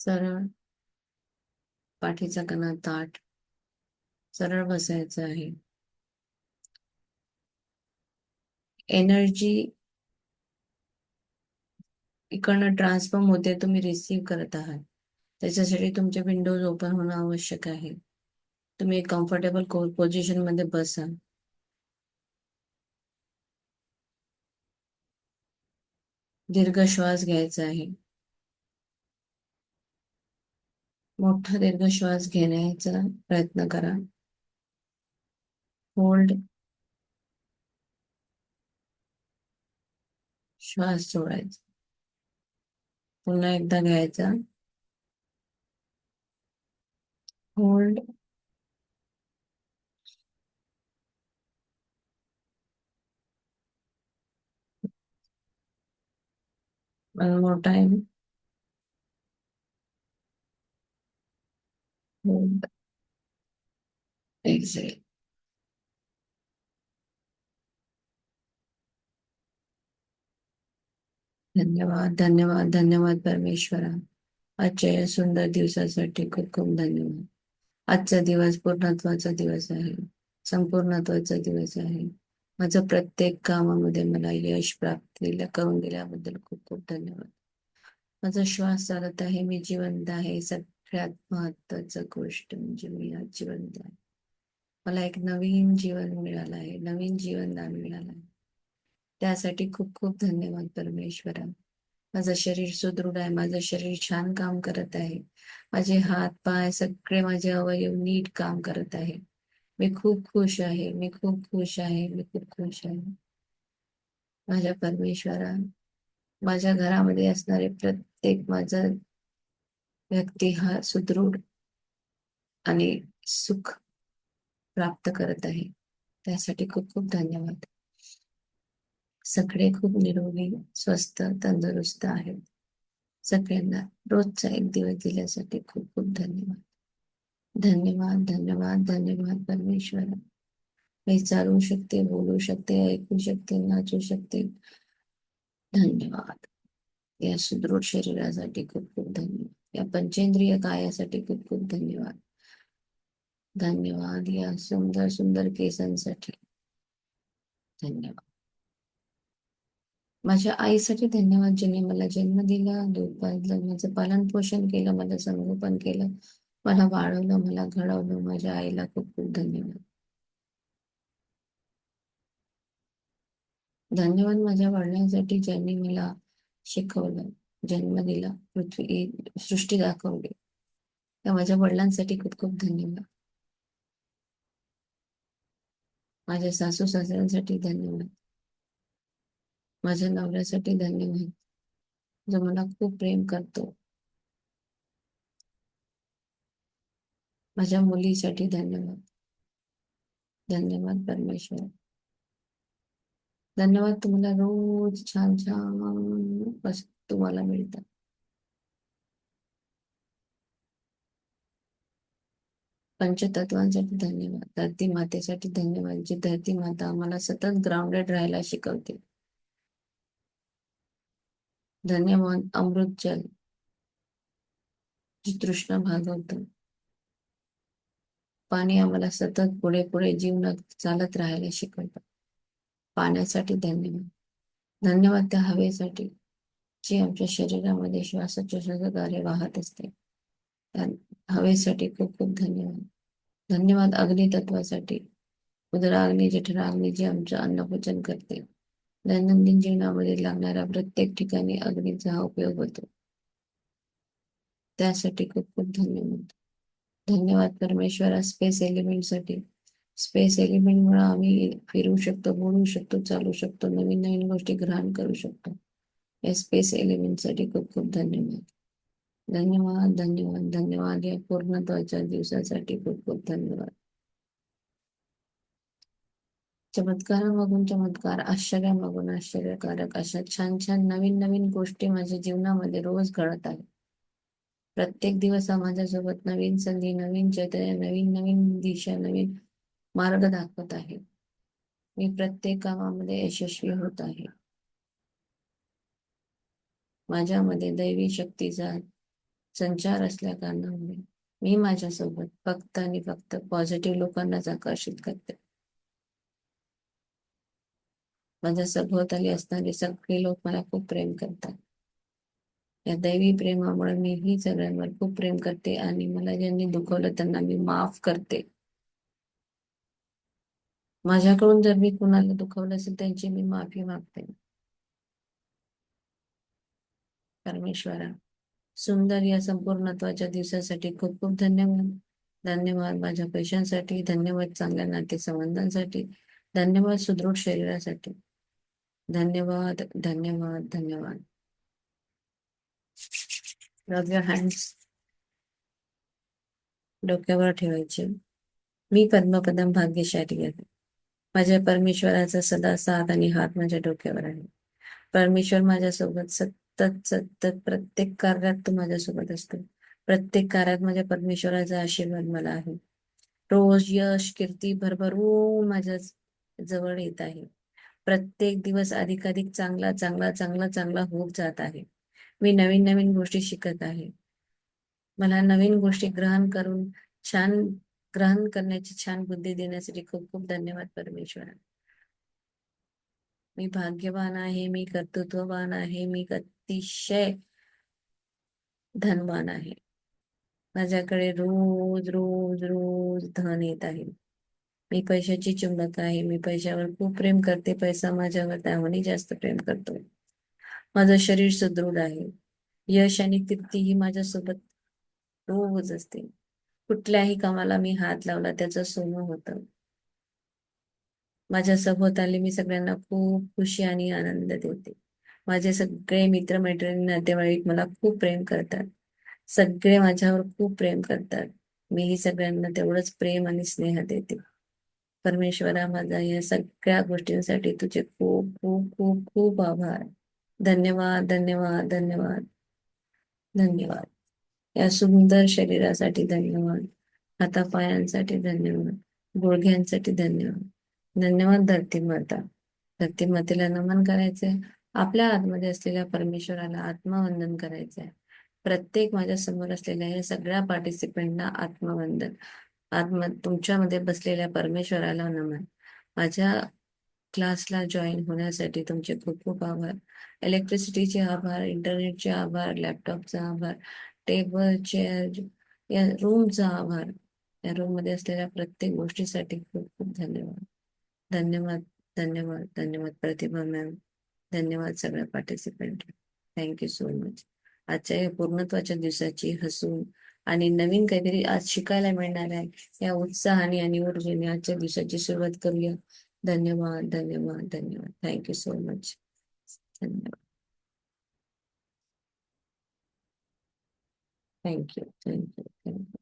सरळ, पाठीचा कणा ताठ, सरळ बसायचं आहे. एनर्जी इकडनं ट्रान्सफॉर्म होते, तुम्ही रिसीव्ह करत आहात. त्याच्यासाठी तुमचे विंडोज ओपन होणं आवश्यक आहे. तुम्ही एक कम्फर्टेबल पोझिशन मध्ये बसा. दीर्घ श्वास घ्यायचा आहे. मोठा दीर्घ श्वास घेण्याचा प्रयत्न करा. होल्ड, श्वास सोडायचा. पुन्हा एकदा घ्यायचा. Hold, one more time. Hold, exhale. धन्यवाद, धन्यवाद, धन्यवाद परमेश्वरा. आजच्या या सुंदर दिवसासाठी खूप खूप धन्यवाद. आजचा दिवस पूर्णत्वाचा दिवस आहे. संपूर्णत्वाचा दिवस आहे. माझं प्रत्येक कामामध्ये मला यश प्राप्त करून दिल्याबद्दल खूप खूप धन्यवाद. माझा श्वास चालत आहे, मी जिवंत आहे. सगळ्यात महत्वाचं गोष्ट म्हणजे मी आज जिवंत आहे. मला एक नवीन जीवन मिळालं आहे, नवीन जीवनदान मिळालं आहे. त्यासाठी खूप खूप धन्यवाद परमेश्वरा. माझं शरीर सुदृढ आहे, माझं शरीर छान काम करत आहे. माझे हात पाय सगळे माझे अवयव नीट काम करत आहे. मी खूप खुश आहे, मी खूप खुश आहे, मी खूप खुश आहे. माझ्या परमेश्वरा, माझ्या घरामध्ये असणारे प्रत्येक माझा व्यक्ती हा सुदृढ आणि सुख प्राप्त करत आहे. त्यासाठी खूप खूप धन्यवाद. सगळे खूप निरोगी, स्वस्थ, तंदुरुस्त आहेत. सगळ्यांना रोजचा एक दिवस दिल्यासाठी खूप खूप धन्यवाद. धन्यवाद, धन्यवाद, धन्यवाद परमेश्वर. मी चालू शकते, बोलू शकते, ऐकू शकते, नाचू शकते. धन्यवाद. या सुदृढ शरीरासाठी खूप खूप धन्यवाद. या पंचेंद्रिय कायासाठी खूप खूप धन्यवाद. धन्यवाद या सुंदर सुंदर केसांसाठी. धन्यवाद. माझ्या आईसाठी धन्यवाद, जिने मला जन्म दिला, दूध पाजलं, माझं पालन पोषण केलं, मला संगोपन केलं, मला वाढवलं, मला घडवलं. माझ्या आईला खूप खूप धन्यवाद. धन्यवाद माझ्या वडिलांसाठी, ज्यांनी मला शिकवलं, जन्म दिला, पृथ्वी सृष्टी दाखवली. त्या माझ्या वडिलांसाठी खूप खूप धन्यवाद. माझ्या सासू सासऱ्यांसाठी धन्यवाद. माझ्या नवऱ्यासाठी धन्यवाद, जो मला खूप प्रेम करतो. माझ्या मुलीसाठी धन्यवाद. धन्यवाद परमेश्वर. धन्यवाद, तुम्हाला रोज छान छान वस्तू मला मिळतात. पंचतत्वांसाठी धन्यवाद. धरती मातेसाठी धन्यवाद, जी धरती माता आम्हाला सतत ग्राउंडेड राहायला शिकवते. धन्यवाद अमृत जल, जी तृष्णा भागवतं. पाणी आम्हाला सतत पुढे पुढे जीवनात चालत राहायला शिकवतं. पाण्यासाठी धन्यवाद. धन्यवाद त्या हवेसाठी, जी आमच्या शरीरामध्ये श्वासोच्छवासाद्वारे वाहत असते. त्या हवेसाठी खूप खूप धन्यवाद. धन्यवाद अग्नितत्वासाठी, उदराग्नी जठराग्नी, जी आमचं अन्नपचन करते. दैनंदिन जीवनामध्ये लागणाऱ्या प्रत्येक ठिकाणी अग्नीचा हा उपयोग होतो. त्यासाठी खूप खूप धन्यवाद. धन्यवाद परमेश्वरा स्पेस एलिमेंटसाठी. स्पेस एलिमेंटमुळे आम्ही फिरू शकतो, बोलू शकतो, चालू शकतो, नवीन नवीन गोष्टी ग्रहण करू शकतो. या स्पेस एलिमेंटसाठी खूप खूप धन्यवाद. धन्यवाद, धन्यवाद, धन्यवाद. या पूर्णत्वाच्या दिवसासाठी खूप खूप धन्यवाद. चमत्कारामागून चमत्कार, आश्चर्यामागून आश्चर्यकारक अशा छान छान नवीन नवीन गोष्टी माझ्या जीवनामध्ये रोज घडत आहेत. प्रत्येक दिवस हा माझ्यासोबत नवीन संधी, नवीन चैतन्य, नवीन नवीन दिशा, नवीन मार्ग दाखवत आहे. मी प्रत्येक कामामध्ये यशस्वी होत आहे. माझ्यामध्ये दैवी शक्तीचा संचार असल्या कारणामुळे मी माझ्यासोबत फक्त आणि फक्त पॉझिटिव्ह लोकांनाच आकर्षित करते. माझ्या सभोवताली असणारे सगळे लोक मला खूप प्रेम करतात. या दैवी प्रेमामुळे मीही सगळ्यांवर खूप प्रेम करते आणि मला ज्यांनी दुखवलं त्यांना मी माफ करते. माझ्याकडून जर मी कुणाला दुखवलं असेल त्यांची मी माफी मागते. परमेश्वरा, सुंदर या संपूर्णत्वाच्या दिवसासाठी खूप खूप धन्यवाद. धन्यवाद माझ्या पैशांसाठी, धन्यवाद चांगल्या नातेसंबंधांसाठी, धन्यवाद सुदृढ शरीरासाठी. धन्यवाद, धन्यवाद, धन्यवाद. रब युअर हँड्स डोक्यावर ठेवायचे. मी पद्मपदम भाग्यशाली आहे. माझ्या परमेश्वराचा सदा साथ आणि हात माझ्या डोक्यावर आहे. परमेश्वर माझ्यासोबत सतत सतत प्रत्येक कार्यात तो माझ्यासोबत असतो. प्रत्येक कार्यात माझ्या परमेश्वराचा आशीर्वाद मला आहे. रोज यश कीर्ती भरभरून माझ्या जवळ येत आहे. प्रत्येक दिवस अधिकाधिक चांगला चांगला चांगला चांगला होत जात आहे. मी नवीन नवीन गोष्टी शिकत आहे. मला नवीन गोष्टी छान ग्रहण करण्याची छान बुद्धी देण्यासाठी खूप खूप धन्यवाद परमेश्वर. मी भाग्यवान आहे, मी कर्तृत्ववान आहे, मी अतिशय धनवान आहे. माझ्याकडे रोज रोज रोज धन येत आहे. मी पैशाची चुंबक आहे. मी पैशावर खूप प्रेम करते. पैसा माझ्यावर त्याहूनही जास्त प्रेम करतो. माझं शरीर सुदृढ आहे. यश आणि कीर्ती ही माझ्यासोबत रोज असते. कुठल्याही कामाला मी हात लावला त्याचं सोनं होतं. माझ्या सभोवताली मी सगळ्यांना खूप खुशी आणि आनंद देते. माझे सगळे मित्रमैत्रिणी नातेवाईक मला खूप प्रेम करतात. सगळे माझ्यावर खूप प्रेम करतात. मीही सगळ्यांना तेवढंच प्रेम आणि स्नेह देते. परमेश्वरा, माझा या सगळ्या गोष्टींसाठी तुझे खूप खूप खूप खूप आभार. धन्यवाद, धन्यवाद, धन्यवाद, धन्यवाद. या सुंदर शरीरासाठी धन्यवाद. हातापायांसाठी धन्यवाद. गुडघ्यांसाठी धन्यवाद. धन्यवाद धरती माता. धरती मातेला नमन करायचंय. आपल्या आतमध्ये असलेल्या परमेश्वराला आत्मवंदन करायचंय. प्रत्येक माझ्या समोर असलेल्या या सगळ्या पार्टिसिपेंटना आत्मवंदन. तुमच्यामध्ये बसलेल्या परमेश्वराला नमन. माझ्या क्लासला जॉईन होण्यासाठी तुमचे खूप खूप आभार. इलेक्ट्रिसिटीचे आभार, इंटरनेटचे आभार, लॅपटॉपचा आभार, टेबल चेअर या रूमचा आभार. या रूम मध्ये असलेल्या प्रत्येक गोष्टीसाठी खूप खूप धन्यवाद. धन्यवाद, धन्यवाद, धन्यवाद प्रतिभा मॅम. धन्यवाद सगळ्या पार्टिसिपेंट. Thank you so much. आजच्या या पूर्णत्वाच्या दिवसाची हसून आणि नवीन काहीतरी आज शिकायला मिळणार आहे या उत्साहाने आणि ऊर्जेने आजच्या दिवसाची सुरुवात करूया. धन्यवाद, धन्यवाद, धन्यवाद. Thank you so much. धन्यवाद. Thank you, thank you, thank you.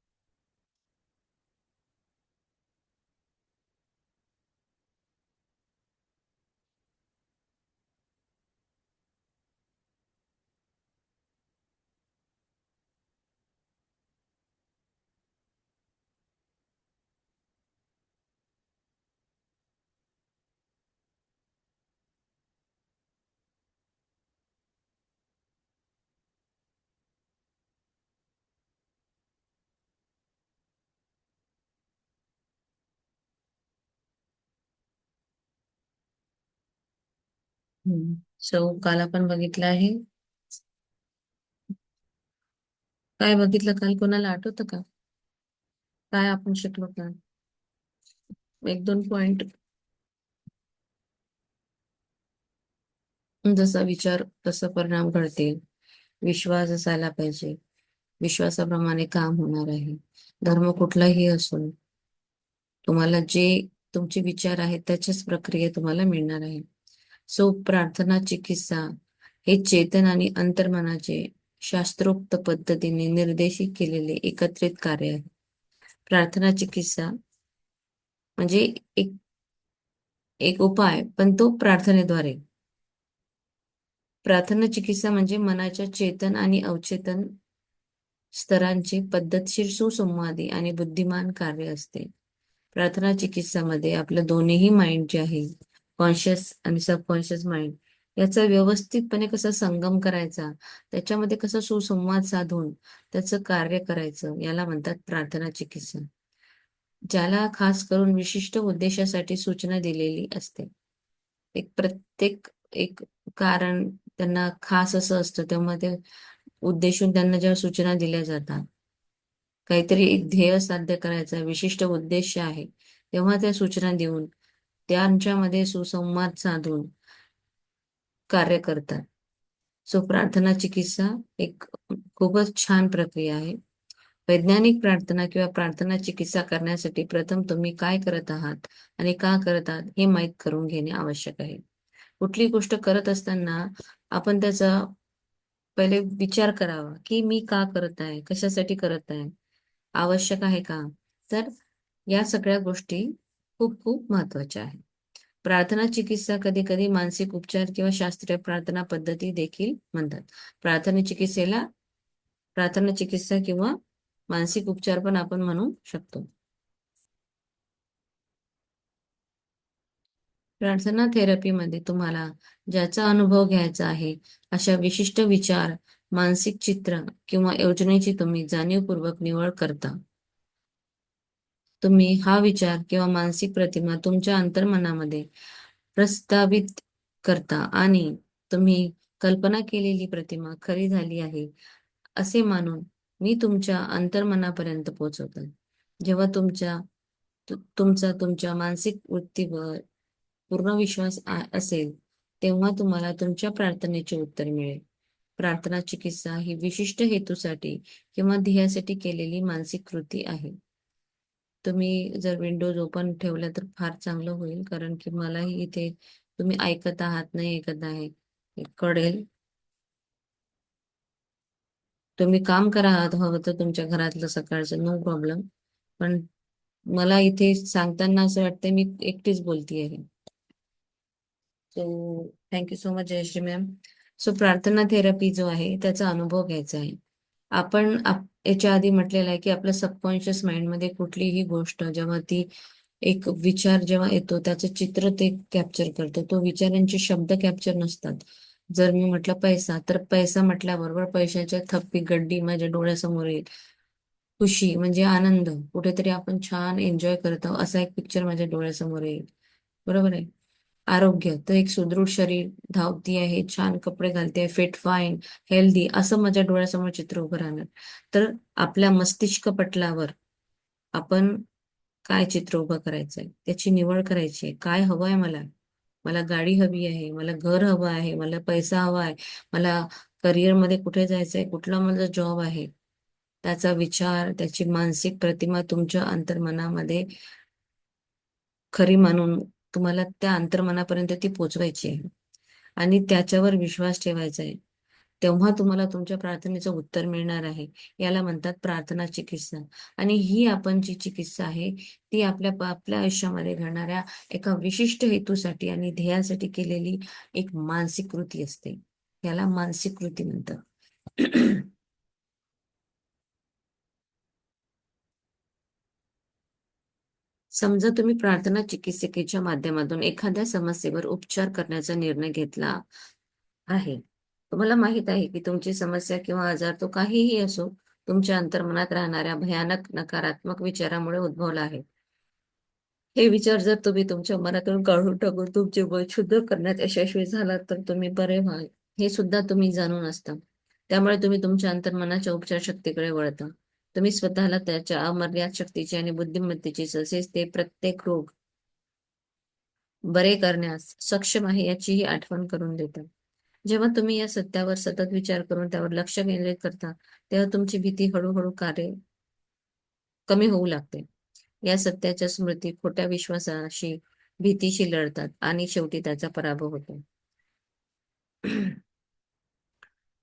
सो काल आपण बघितलं आहे. काय बघितलं काल, कोणाला आठवतं का? काय आपण शिकलो का? एक दोन पॉइंट. जसा विचार तसा परिणाम घडते. विश्वास असायला पाहिजे. विश्वासाप्रमाणे काम होणार आहे. धर्म कुठलाही असो, तुम्हाला जे तुमचे विचार आहेत त्याच्याच प्रक्रिया तुम्हाला मिळणार आहे. सो प्रार्थना चिकित्सा हे चेतन आणि अंतर्मनाचे शास्त्रोक्त पद्धतीने निर्देशित केलेले एकत्रित कार्य आहे. प्रार्थना चिकित्सा म्हणजे एक एक उपाय, पण तो प्रार्थनेद्वारे. प्रार्थना चिकित्सा म्हणजे मनाच्या चेतन आणि अवचेतन स्तरांचे पद्धतशीर सुसंवादी आणि बुद्धिमान कार्य असते. प्रार्थना चिकित्सामध्ये आपलं दोन्हीही माइंड जे आहे, कॉन्शियस आणि सबकॉन्शियस माइंड, याचा व्यवस्थितपणे कसा संगम करायचा, त्याच्यामध्ये कसं सुसंवाद साधून त्याचं कार्य करायचं, याला म्हणतात प्रार्थना चिकित्सा. ज्याला खास करून विशिष्ट उद्देशासाठी सूचना दिलेली असते. एक प्रत्येक एक कारण त्यांना खास असं असतं, तेव्हा ते उद्देशून त्यांना जेव्हा सूचना दिल्या जातात, काहीतरी एक ध्येय साध्य करायचा विशिष्ट उद्देश आहे, तेव्हा त्या सूचना देऊन त्यांच्यामध्ये सुसंवाद साधून कार्य करतात. सो प्रार्थना चिकित्सा एक खूपच छान प्रक्रिया आहे. वैज्ञानिक प्रार्थना किंवा प्रार्थना चिकित्सा करण्यासाठी प्रथम तुम्ही काय करत आहात आणि का करत आहात हे माहीत करून घेणे आवश्यक आहे. कुठली गोष्ट करत असताना आपण त्याचा पहिले विचार करावा, की मी का करत आहे? कशासाठी करत आहे? आवश्यक आहे का? तर या सगळ्या गोष्टी खूप खूप महत्त्वाच्या आहेत. प्रार्थना चिकित्सा कधी-कधी मानसिक उपचार किंवा शास्त्रीय प्रार्थना पद्धती देखील म्हणतात. प्रार्थना चिकित्सेला प्रार्थना चिकित्सा किंवा मानसिक उपचार पण आपण म्हणू शकतो. प्रार्थना थेरपीमध्ये तुम्हाला ज्याचा अनुभव घ्यायचा आहे, अशा विशिष्ट विचार, मानसिक चित्र किंवा योजनेची तुम्ही जाणीवपूर्वक निवड करता. तुम्ही हा विचार किंवा मानसिक प्रतिमा तुमच्या अंतर्मनामध्ये प्रस्तावित करता आणि तुम्ही कल्पना केलेली प्रतिमा खरी झाली आहे, असे मानून मी तुमच्या अंतर्मनापर्यंत पोहोचवतात. जेव्हा तुमचा तुमच्या मानसिक वृत्तीवर पूर्ण विश्वास असेल, तेव्हा तुम्हाला तुमच्या प्रार्थनेचे उत्तर मिळेल. प्रार्थना चिकित्सा ही विशिष्ट हेतूसाठी किंवा ध्येयासाठी केलेली मानसिक कृती आहे. तुम्ही जर विंडोज ओपन ठेवल्या तर फार चांगलं होईल, कारण की मलाही इथे तुम्ही ऐकत आहात, नाही ऐकत आहे, हे कळेल. तुम्ही काम करा हवं तर तुमच्या घरातलं सकाळचं, नो प्रॉब्लेम. पण मला इथे सांगताना असं वाटतंय मी एकटीच बोलती आहे. So thank you so much Jayashree ma'am. So प्रार्थना थेरपी जो आहे त्याचा अनुभव घ्यायचा आहे. याच्या आधी म्हटलेलं आहे की आपल्या सबकॉन्शियस माइंडमध्ये कुठलीही गोष्ट जेव्हा ती एक विचार जेव्हा येतो त्याचं चित्र ते कॅप्चर करतं. तो विचारांचे शब्द कॅप्चर नसतात. जर मी म्हटलं पैसा, तर पैसा म्हटल्याबरोबर पैशाच्या थप्पी गड्डी माझ्या डोळ्यासमोर येईल. खुशी म्हणजे आनंद, कुठेतरी आपण छान एन्जॉय करत आहोत असा एक पिक्चर माझ्या डोळ्यासमोर येईल. बरोबर आहे. आरोग्य तर एक सुदृढ शरीर, धावती आहे, छान कपडे घालते, फिट फाईन, हेल्दी असं माझ्या डोळ्यासमोर चित्र उभं राहणार. तर आपल्या मस्तिष्क पटलावर आपण काय चित्र उभं करायचंय, त्याची निवड करायची आहे. काय हवंय मला? मला गाडी हवी आहे, मला घर हवं आहे, मला पैसा हवा आहे, मला करिअरमध्ये कुठे जायचंय, कुठला माझा जॉब आहे. त्याचा विचार, त्याची मानसिक प्रतिमा तुमच्या अंतर्मनामध्ये खरी मानून तुम्हाला त्या अंतर्मनापर्यंत ती पोहोचवायची आहे आणि त्याच्यावर विश्वास ठेवायचा आहे. तेव्हा तुम्हाला तुमच्या प्रार्थनेचं उत्तर मिळणार आहे. याला म्हणतात प्रार्थना चिकित्सा. आणि ही आपण जी चिकित्सा आहे, ती आपल्या आयुष्यामध्ये घडणाऱ्या एका विशिष्ट हेतूसाठी आणि ध्येयासाठी केलेली एक मानसिक कृती असते. याला मानसिक कृती म्हणतात. समजा तुम्ही प्रार्थना चिकित्सकेच्या माध्यमातून एखाद्या समस्येवर उपचार करण्याचा निर्णय घेतला आहे. तुम्हाला माहीत आहे की तुमची समस्या किंवा आजार तो काहीही असो, तुमच्या अंतर्मनात राहणाऱ्या भयानक नकारात्मक विचारामुळे उद्भवला आहे. हे विचार जर तुम्ही तुमच्या मनातून काढून टाकून तुमचे मन शुद्ध करण्यात यशस्वी झालात, तर तुम्ही बरे व्हाल. हे सुद्धा तुम्ही जाणून असता. त्यामुळे तुम्ही तुमच्या अंतर्मनाच्या उपचार शक्तीकडे वळता. तुम्ही स्वतःला त्याच्या अमर्याद शक्तीची आणि बुद्धिमत्तेची तसेच ते प्रत्येक रोग बरे करण्यास सक्षम आहे याचीही आठवण करून देता. जेव्हा तुम्ही या सत्यावर सतत विचार करून त्यावर लक्ष केंद्रित करता, तेव्हा तुमची भीती हळूहळू कमी होऊ लागते. या सत्याच्या स्मृती खोट्या विश्वासाशी, भीतीशी लढतात आणि शेवटी त्याचा पराभव होतो.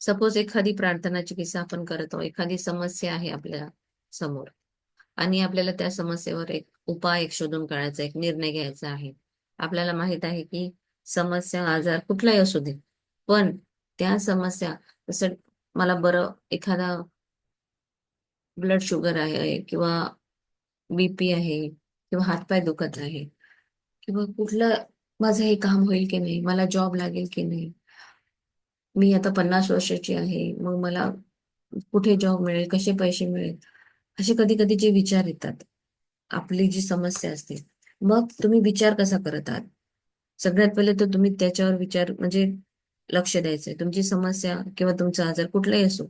सपोज एखादी प्रार्थना चिकित्सा आपण करत आहोत, एखादी समस्या आहे आपल्या समोर आणि आपल्याला त्या समस्येवर एक शोधून काढायचा, एक निर्णय घ्यायचा आहे. आपल्याला माहित आहे की समस्या, आजार कुठलाही असू दे, पण त्या समस्या जसं मला बरं एखादा ब्लड शुगर आहे किंवा बीपी आहे किंवा हातपाय दुखत आहे किंवा कुठलं माझं हे काम होईल की नाही, मला जॉब लागेल की नाही. मी आता 50 वर्षाची आहे, मग मला कुठे जॉब मिळेल, कसे पैसे मिळेल, असे कधी कधी जे विचार येतात, आपली जी समस्या असते, मग तुम्ही विचार कसा करत आहात? सगळ्यात पहिले तर तुम्ही त्याच्यावर विचार म्हणजे लक्ष द्यायचंय. तुमची समस्या किंवा तुमचा आजार कुठलाही असो,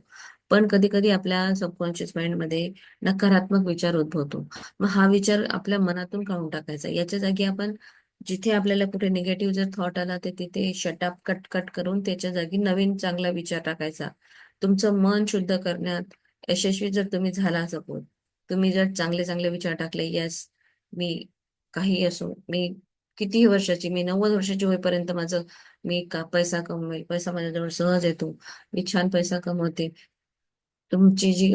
पण कधी कधी आपल्या सबकॉन्शियस माइंड मध्ये नकारात्मक विचार उद्भवतो. मग हा विचार आपल्या मनातून काढून टाकायचा. याच्या जागी आपण जिथे आपल्याला कुठे निगेटिव्ह जर थॉट आला तर तिथे शटअप कट कट करून त्याच्या जागी नवीन चांगला विचार टाकायचा. तुमचं मन शुद्ध करण्यात यशस्वी जर तुम्ही झाला, सपोज तुम्ही जर चांगले चांगले विचार टाकले, येस मी काही असो, मी कितीही वर्षाची, मी 90 वर्षाची होईपर्यंत माझं मी का पैसा कमवेल, पैसा माझ्याजवळ सहज येतो, मी छान पैसा कमवते. तुमची जी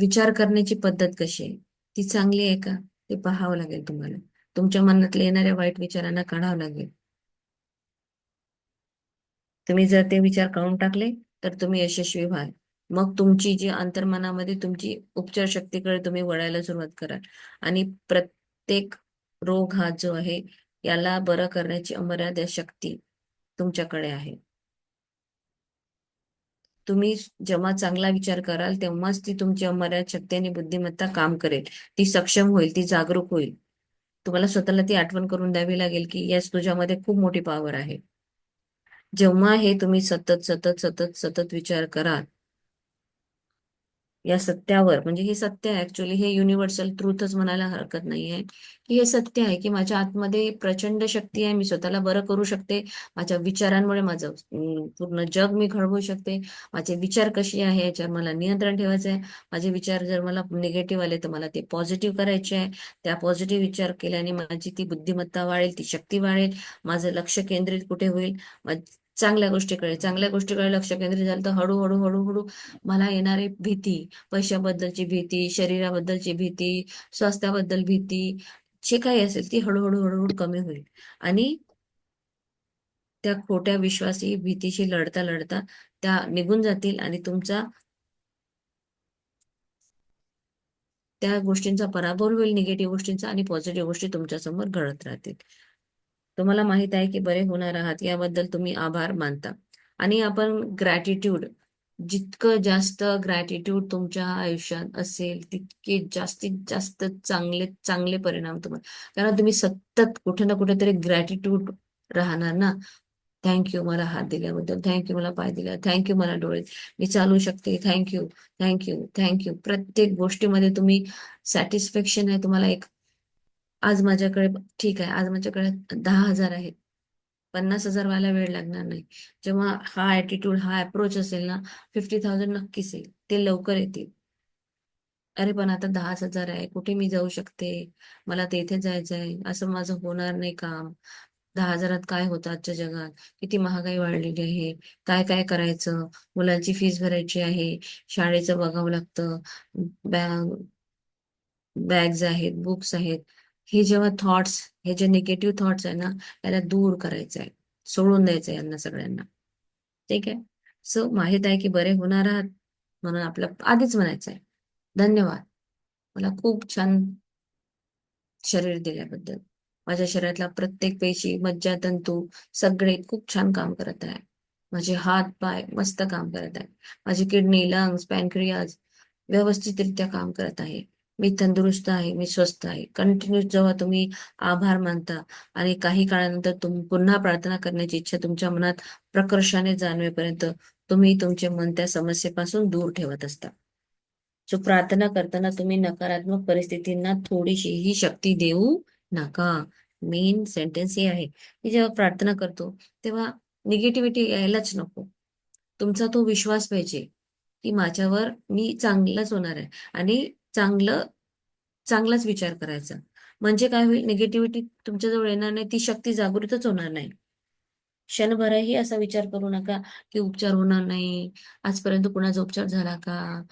विचार करण्याची पद्धत कशी आहे, ती चांगली आहे का, ते पाहावं लागेल तुम्हाला. तुमच्या मनातल्या येणाऱ्या वाईट विचारांना काढावं लागेल. तुम्ही जर ते विचार काढून टाकले तर तुम्ही यशस्वी व्हाल. मग तुमची जी अंतर्मनामध्ये तुमची उपचार शक्तीकडे तुम्ही वळायला सुरुवात कराल. आणि प्रत्येक रोग हा जो आहे, याला बरं करण्याची अमर्याद शक्ती तुमच्याकडे आहे. तुम्ही जेव्हा चांगला विचार कराल तेव्हाच ती तुमची अमर्याद शक्ती आणि बुद्धिमत्ता काम करेल. ती सक्षम होईल, ती जागरूक होईल. तुम्हाला स्वतःला ती आठवण करून द्यावी लागेल की येस, तुझ्यामध्ये खूप मोठी पॉवर आहे. जेव्हा हे तुम्ही सतत सतत सतत सतत विचार कराल या सत्यावर, म्हणजे हे सत्य आहे, ऍक्च्युली हे युनिव्हर्सल ट्रूथच म्हणायला हरकत नाहीये, की हे सत्य आहे की माझ्या आतमध्ये प्रचंड शक्ती आहे, मी स्वतःला बरं करू शकते. माझ्या विचारांमुळे माझं पूर्ण जग मी घडवू शकते. माझे विचार कसे आहे याच्यावर मला नियंत्रण ठेवायचं आहे. माझे विचार जर मला निगेटिव्ह आले तर मला ते पॉझिटिव्ह करायचे आहे. त्या पॉझिटिव्ह विचार केल्याने माझी ती बुद्धिमत्ता वाढेल, ती शक्ती वाढेल. माझं लक्ष केंद्रित कुठे होईल? चांगल्या गोष्टीकडे लक्ष केंद्रित झालं तर हळूहळू हळूहळू मला येणारी भीती, पैशाबद्दलची भीती, शरीराबद्दलची भीती, स्वास्थ्याबद्दल भीती, जे काही असेल ती हळूहळू हळूहळू कमी होईल. आणि त्या खोट्या विश्वासी भीतीशी लढता लढता त्या निघून जातील आणि तुमचा त्या गोष्टींचा पराभव होईल, निगेटिव्ह गोष्टींचा, आणि पॉझिटिव्ह गोष्टी तुमच्या समोर घडत राहतील. तुम्हाला माहित आहे की बरे होणार आहात, याबद्दल तुम्ही आभार मानता. आणि आपण ग्रॅटिट्यूड, जितकं जास्त ग्रॅटिट्यूड तुमच्या आयुष्यात असेल तितके जास्तीत जास्त चांगले चांगले परिणाम तुम्हाला. कारण तुम्ही सतत कुठे ना कुठेतरी ग्रॅटिट्यूड राहणार ना. थँक्यू मला हात दिल्याबद्दल, थँक्यू मला पाय दिला, थँक्यू मला डोळे, मी चालू शकते, थँक्यू, थँक्यू, थँक्यू. प्रत्येक गोष्टीमध्ये तुम्ही सॅटिस्फॅक्शन आहे तुम्हाला. एक आज माझ्याकडे, ठीक आहे, आज माझ्याकडे 10,000 आहेत, 50,000 व्हायला वेळ लागणार नाही. जेव्हा हा ऍटिट्यूड, हा अप्रोच असेल ना, 50,000 नक्कीच येईल, ते लवकर येतील. अरे पण आता 10,000 आहे, कुठे मी जाऊ शकते, मला ते इथे जायचं आहे, असं माझं होणार नाही काम. 10,000 काय होतं आजच्या जगात, किती महागाई वाढलेली आहे, काय काय करायचं, मुलांची फीस भरायची आहे, शाळेचं बघावं लागतं, बॅग्स आहेत, बुक्स आहेत. हे जेव्हा थॉट्स, हे जे निगेटिव्ह थॉट्स आहे ना, त्याला दूर करायचं आहे, सोडून द्यायचं आहे यांना सगळ्यांना. ठीक आहे. सो माहित आहे की बरे होणार आहात, म्हणून आपलं आधीच म्हणायचं आहे धन्यवाद. मला खूप छान शरीर दिल्याबद्दल. माझ्या शरीरातला प्रत्येक पेशी, मज्जातंतू सगळे खूप छान काम करत आहे. माझे हात पाय मस्त काम करत आहे. माझी किडनी, लंग्स, पॅनक्रियाज व्यवस्थितरित्या काम करत आहे. मी तंदुरुस्त आहे, मी स्वस्थ आहे. कंटिन्यू जेव्हा तुम्ही आभार मानता आणि काही काळानंतर पुन्हा प्रार्थना करण्याची इच्छा तुमच्या मनात प्रकर्षाने जाणवेपर्यंत तुम्ही तुमचे मन त्या समस्येपासून दूर ठेवत असता. सो प्रार्थना करताना तुम्ही नकारात्मक परिस्थितींना थोडीशीही शक्ती देऊ नका. मेन सेंटेन्स हे आहे की जेव्हा प्रार्थना करतो तेव्हा निगेटिव्हिटी यायलाच नको. तुमचा तो विश्वास पाहिजे की माझ्यावर मी चांगलंच होणार आहे. आणि चांगलं चांगलाच विचार करायचा. म्हणजे काय होईल, निगेटिव्हिटी तुमच्याजवळ येणार नाही, ती शक्ती जागृतच होणार नाही. क्षणभरही असा विचार करू नका की उपचार होणार नाही, आजपर्यंत कुणाचा उपचार झाला का,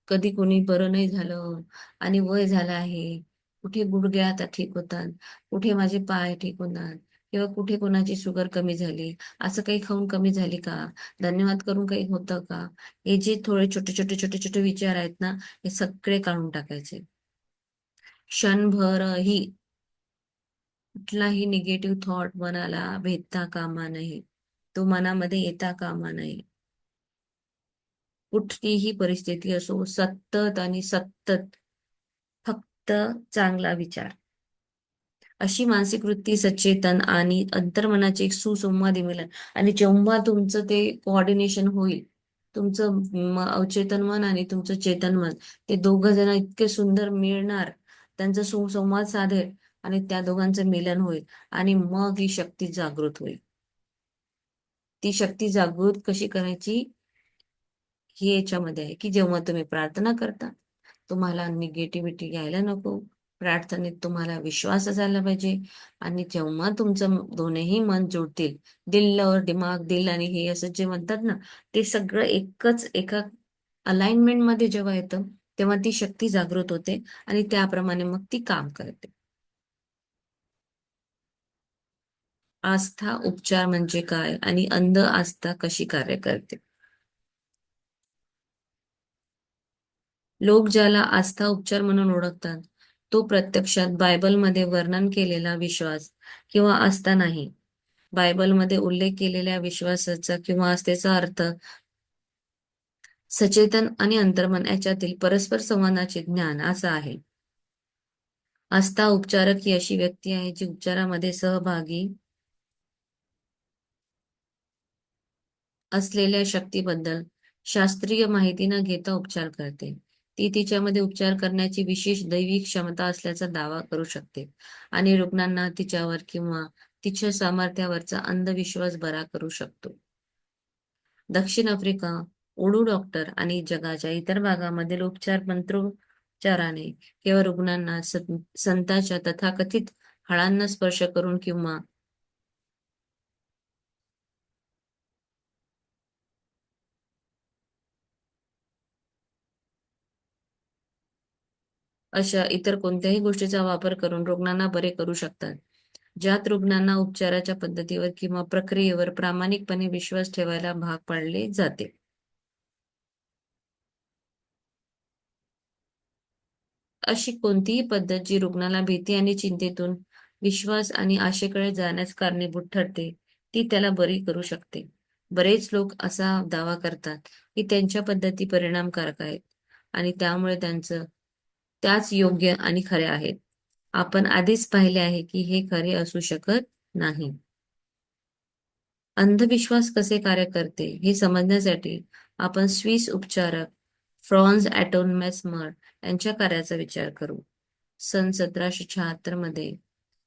कधी कोणी बरं नाही झालं, आणि वय झालं आहे, कुठे गुडघे आता ठीक होतात, कुठे माझे पाय ठीक होतात, किंवा कुठे कोणाची शुगर कमी झाली, असं काही खाऊन कमी झाली का, धन्यवाद करून काही होतं का. हे जे थोडे छोटे छोटे छोटे छोटे विचार आहेत ना, हे सगळे काढून टाकायचे. क्षणभरही कुठलाही निगेटिव्ह थॉट मनाला भेटता कामा नये. तो मनामध्ये येता कामा नये. कुठलीही परिस्थिती असो, सतत आणि सतत फक्त चांगला विचार. अशी मानसिक वृत्ती सचेतन आणि अंतर्मनाचे एक सुसंवादी मिलन. आणि जेव्हा तुमचं ते कोऑर्डिनेशन होईल, तुमचं अवचेतन मन आणि तुमचं चेतन मन, ते दोघं जण इतके सुंदर मिळणार, त्यांचा सुसंवाद साधेल आणि त्या दोघांचं मिलन होईल आणि मग ही शक्ती जागृत होईल. ती शक्ती जागृत कशी करायची हे याच्यामध्ये आहे, की जेव्हा तुम्ही प्रार्थना करता, तुम्हाला निगेटिव्हिटी घ्यायला नको. प्रार्थनेत तुम्हाला विश्वास असायला पाहिजे. आणि जेव्हा तुमचं दोन्हीही मन जुळतील, दिल और दिमाग, दिल आणि हे असं जे म्हणतात ना, ते सगळं एकच एका अलाइनमेंट मध्ये जेव्हा येतं, तेव्हा ती शक्ती जागृत होते आणि त्याप्रमाणे मग ती काम करते. आस्था उपचार म्हणजे काय आणि अंध आस्था कशी कार्य करते? लोक ज्याला आस्था उपचार म्हणून ओळखतात, तो प्रत्यक्षात बायबलमध्ये वर्णन केलेला विश्वास किंवा आस्था नाही. बायबलमध्ये उल्लेख केलेल्या विश्वासाचा किंवा आस्थेचा अर्थ सचेतन आणि अंतर्मन याच्यातील परस्पर संवादाचे ज्ञान असा आहे. आस्था उपचारक ही अशी व्यक्ती आहे जी उपचारामध्ये सहभागी असलेल्या शक्तीबद्दल शास्त्रीय माहिती न घेता उपचार करते. ती तिच्यामध्ये उपचार करण्याची विशेष दैवी क्षमता असल्याचा दावा करू शकते आणि रुग्णांना तिच्यावर किंवा तिच्या सामर्थ्यावरचा अंधविश्वास बरा करू शकतो. दक्षिण आफ्रिका, वुडू डॉक्टर आणि जगाच्या इतर भागामधील उपचार मंत्रोच्चाराने केवळ रुग्णांना संतांच्या तथाकथित हाडांना स्पर्श करून किंवा अशा इतर कोणत्याही गोष्टीचा वापर करून रुग्णांना बरे करू शकतात. ज्यात रुग्णांना उपचाराच्या पद्धतीवर किंवा प्रक्रियेवर प्रामाणिकपणे विश्वास ठेवायला भाग पाडले जाते. अशी कोणतीही पद्धत जी रुग्णाला भीती आणि चिंतेतून विश्वास आणि आशेकडे जाण्यास कारणीभूत ठरते, ती त्याला बरी करू शकते. बरेच लोक असा दावा करतात, की त्यांच्या पद्धती परिणामकारक आहेत आणि त्यामुळे त्याच योग्य आणि खऱ्या आहेत. आपण आधीच पाहिले आहे, की हे खरे असू शकत नाही. अंधविश्वास कसे कार्य करते हे समजण्यासाठी आपण स्विस उपचारक फ्रॉन्झ ॲटोन मेस्मर यांच्या कार्याचा विचार करू. सन 1776 मध्ये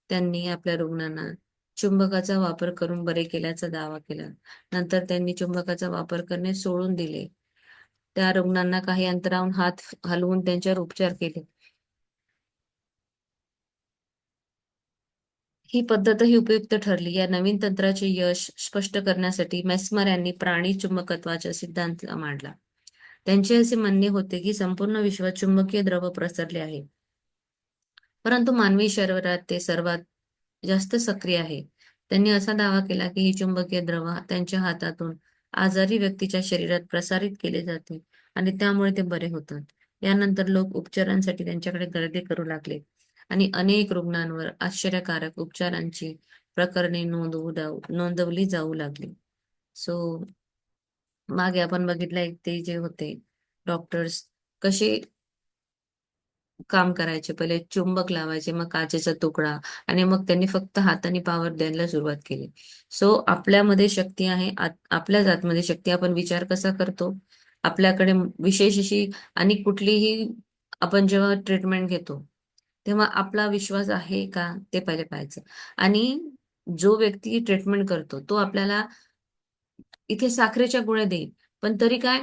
त्यांनी आपल्या रुग्णांना चुंबकाचा वापर करून बरे केल्याचा दावा केला. नंतर त्यांनी चुंबकाचा वापर करणे सोडून दिले. त्या रुग्णांना काही अंतरावरून हात हलवून त्यांच्यावर उपचार केले. ही पद्धतही उपयुक्त ठरली. या नवीन तंत्राचे यश स्पष्ट करण्यासाठी मेस्मर यांनी प्राणी चुंबकत्वाचा सिद्धांत मांडला. त्यांचे असे म्हणणे होते, की संपूर्ण विश्वात चुंबकीय द्रव प्रसरले आहे. परंतु मानवी शरीरात ते सर्वात जास्त सक्रिय आहे. त्यांनी असा दावा केला, की ही चुंबकीय द्रव त्यांच्या हातातून आजारी व्यक्तीच्या शरीरात प्रसारित केले जाते आणि त्यामुळे ते बरे होतात. यानंतर लोक उपचारांसाठी त्यांच्याकडे गर्दी करू लागले आणि अनेक रुग्णांवर आश्चर्यकारक उपचारांची प्रकरणे नोंदवली जाऊ लागली. सो मागे आपण बघितलं ते जे होते डॉक्टर्स कसे काम करायचे. पहिले चुंबक लावायचे, मग काचेचा तुकडा आणि मग त्यांनी फक्त हाताने पॉवर द्यायला सुरुवात केली. सो आपल्यामध्ये शक्ती आहे. आपल्याच आतमध्ये शक्ती. आपण विचार कसा करतो? आपल्याकडे विशेष अशी आणि कुठलीही आपण जेव्हा ट्रीटमेंट घेतो, तेव्हा आपला विश्वास आहे का? ते पहिले पाहायचं. आणि जो व्यक्ती ट्रीटमेंट करतो, तो आपल्याला इथे साखरेच्या गोळ्या देईल. पण तरी काय?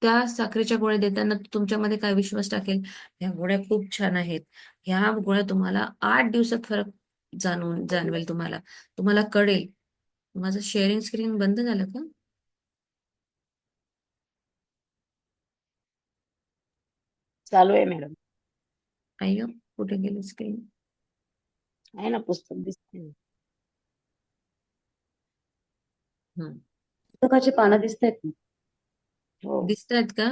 त्या साखरेच्या गोळ्या देताना तो तुमच्यामध्ये काय विश्वास टाकेल, ह्या गोळ्या खूप छान आहेत. ह्या गोळ्या तुम्हाला 8 दिवसात फरक जाणवेल तुम्हाला. तुम्हाला कळेल. माझं शेअरिंग स्क्रीन बंद झालं का? चालू आहे मॅडम. अय्यो! कुठे गेली स्क्रीन? आहे ना, पुस्तक दिसते ना. हं. पुस्तकाची पानं दिसतायत ना. हो दिसतायत का?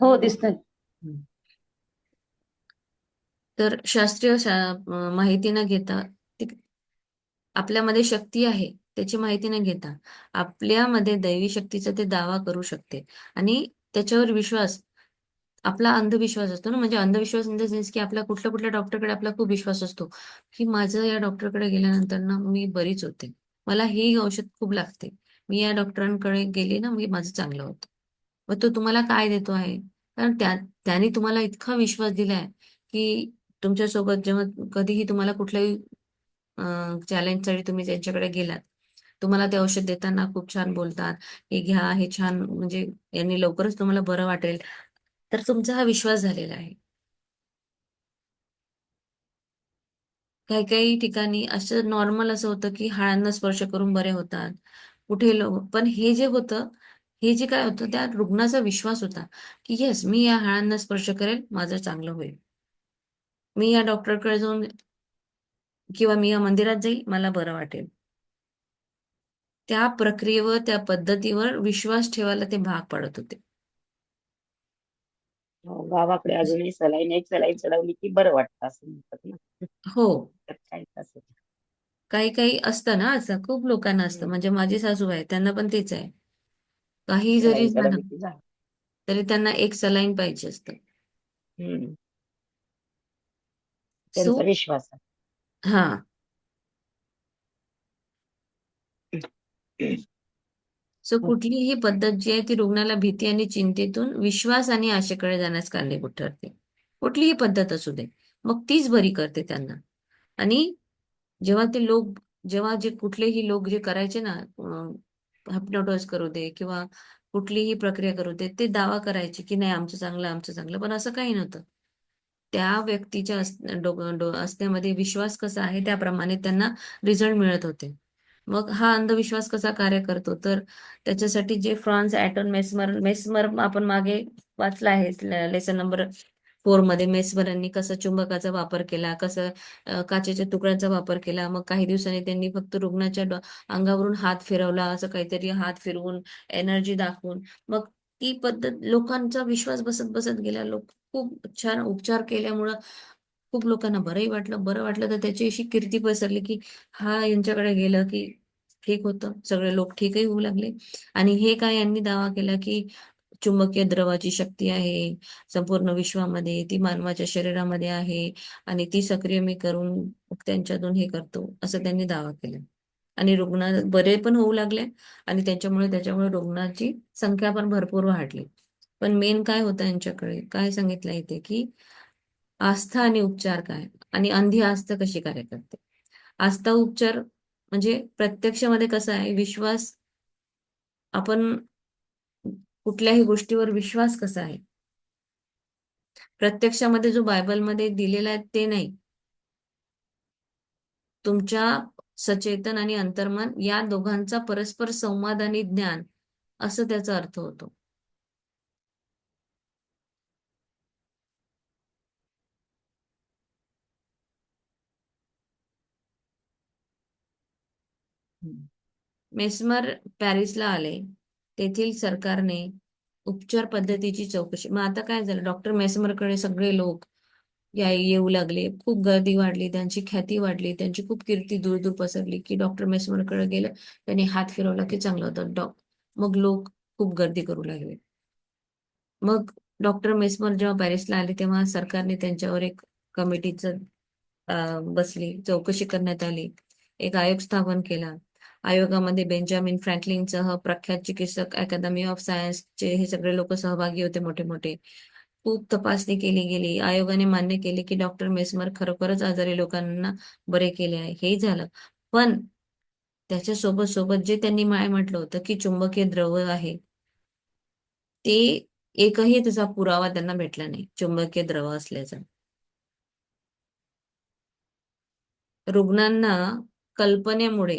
हो दिसतायत. हं. तर शास्त्रीय माहिती न घेता ती आपल्यामध्ये शक्ती आहे. त्याची माहिती न घेता आपल्यामध्ये दैवी शक्तीचा ते दावा करू शकते. आणि त्याच्यावर विश्वास, आपला अंधविश्वास असतो ना, म्हणजे अंधविश्वास इन द सेन्स की आपला कुठल्या कुठल्या डॉक्टरकडे आपला खूप विश्वास असतो, की माझं या डॉक्टरकडे गेल्यानंतर ना मी बरीच होते. मला ही औषध खूप लागते. मी या डॉक्टरांकडे गेली ना, मी माझं चांगलं होतं. मग तो तुम्हाला काय देतो आहे? कारण त्याने तुम्हाला इतका विश्वास दिलाय, की तुमच्यासोबत जेव्हा कधीही तुम्हाला कुठल्याही चॅलेंजसाठी तुम्ही त्यांच्याकडे गेलात, तुम्हाला ते औषध देताना खूप छान बोलतात, "हे घ्या, हे छान म्हणजे यांनी लवकरच तुम्हाला बरं वाटेल." तर तुमचा हा विश्वास झालेला आहे. काही-काही ठिकाणी असं नॉर्मल असं होतं, की हाडांना स्पर्श करून बरे होतात. कुठे पण हे जे होतं, हे जे काय होतं त्या रुग्णाचा विश्वास होता, की येस मी या हाडांना स्पर्श करेल, माझं चांगलं होईल. मी या डॉक्टरकडे जाऊन किंवा मी या मंदिरात जाईल, मला बरं वाटेल. त्या प्रक्रियेवर, त्या पद्धतीवर विश्वास ठेवायला ते भाग पाडत होते. हो, गावाकडे अजूनही एक सलाईन चढवली की बरं वाटतं असं म्हणतात ना. हो. तर काय तसं. काही-काही असतं ना असं, खूप लोकांना असतं. हं. म्हणजे माझी सासूबाई आहे, त्यांना पण तेच आहे. काही जरी सलाईन झालं, चढवली की झालं. तरी त्यांना एक सलाईन पाहिजे असतं. हं. सो त्यांचा विश्वास आहे. हां. सो हं. कुठलीही पद्धत जी आहे ती रुग्णाला भीती आणि चिंतेतून विश्वास आणि आशेकडे जाण्यास कारणीभूत ठरते. कुठलीही पद्धत असू दे. मग तीच बरी करते त्यांना. आणि जेव्हा ते लोक जेव्हा जे कुठलेही लोक जे करायचे ना, हिप्नोटाईज करू दे किंवा कुठलीही प्रक्रिया करू दे, ते दावा करायचे, की नाही आमचं चांगलं, आमचं चांगलं. पण असं काही नव्हतं. त्या व्यक्तीच्या असण्यामध्ये विश्वास कसा आहे त्याप्रमाणे त्यांना रिझल्ट मिळत होते. मग हा अंधविश्वास कसा कार्य करतो, तर त्याच्यासाठी जे फ्रान्स ॲटन मेस्मर आपण मागे वाचलं आहे लेसन नंबर 4 मध्ये मेस्मरांनी कसं चुंबकाचा वापर केला, कसं काचेच्या तुकड्यांचा वापर केला. मग काही दिवसांनी त्यांनी फक्त रुग्णाच्या अंगावरून हात फिरवला, असं काहीतरी हात फिरवून, एनर्जी दाखवून, मग ती पद्धत लोकांचा विश्वास बसत गेला. लोक खूप छान उपचार केल्यामुळं खूप लोकांना बरंही वाटलं. बरं वाटलं तर त्याची अशी कीर्ती पसरली, की हा यांच्याकडे गेलं, की ठीक होतं. सगळे लोक ठीकही होऊ लागले. आणि हे काय यांनी दावा केला, की चुंबकीय द्रवाची शक्ती आहे संपूर्ण विश्वामध्ये, ती मानवाच्या शरीरामध्ये आहे आणि ती सक्रिय मी करून मग त्यांच्यातून हे करतो, असं त्यांनी दावा केला. आणि रुग्ण बरे पण होऊ लागले आणि त्याच्यामुळे रुग्णाची संख्या पण भरपूर वाढली. पण मेन काय होतं यांच्याकडे, काय सांगितलं इथे, की आस्था आणि उपचार काय? आणि अंधी आस्था कशी कार्य करते? आस्था उपचार म्हणजे प्रत्यक्षामध्ये कसं आहे, विश्वास आपण कुठल्याही गोष्टीवर विश्वास कसा आहे? प्रत्यक्षामध्ये जो बायबलमध्ये दिलेला आहे ते नाही. तुमच्या सचेतन आणि अंतर्मन या दोघांचा परस्पर संवाद आणि ज्ञान असं त्याचा अर्थ होतो. हं. मेस्मर पॅरिसला आले. तेथील सरकारने उपचार पद्धतीची चौकशी, मग आता काय झालं, डॉक्टर मेस्मरकडे सगळे लोक येऊ लागले. खूप गर्दी वाढली, त्यांची ख्याती वाढली, त्यांची खूप कीर्ती दूर-दूर पसरली, की डॉक्टर मेस्मरकडे गेलं, त्यांनी हात फिरवला की चांगलं होतं. मग लोक खूप गर्दी करू लागले. मग डॉक्टर मेस्मर जेव्हा पॅरिसला आले, तेव्हा सरकारने त्यांच्यावर एक कमिटीचं बसली, चौकशी करण्यात आली. एक आयोग स्थापन केला. आयोगामध्ये बेंजामिन फ्रँकलिनसह प्रख्यात चिकित्सक, अकॅडमी ऑफ सायन्सचे हे सगळे लोकं सहभागी होते मोठे-मोठे. खूप तपासणी केली गेली. आयोगाने मान्य केले, की डॉक्टर मेस्मर खरोखरच आजारी लोकांना बरे केले आहे. हेही झालं. पण त्याच्या सोबत जे त्यांनी म्हटलं होतं, की चुंबकीय द्रव आहे, ते एकही त्याचा पुरावा त्यांना भेटला नाही, चुंबकीय द्रव असल्याचा. रुग्णांना कल्पनेमुळे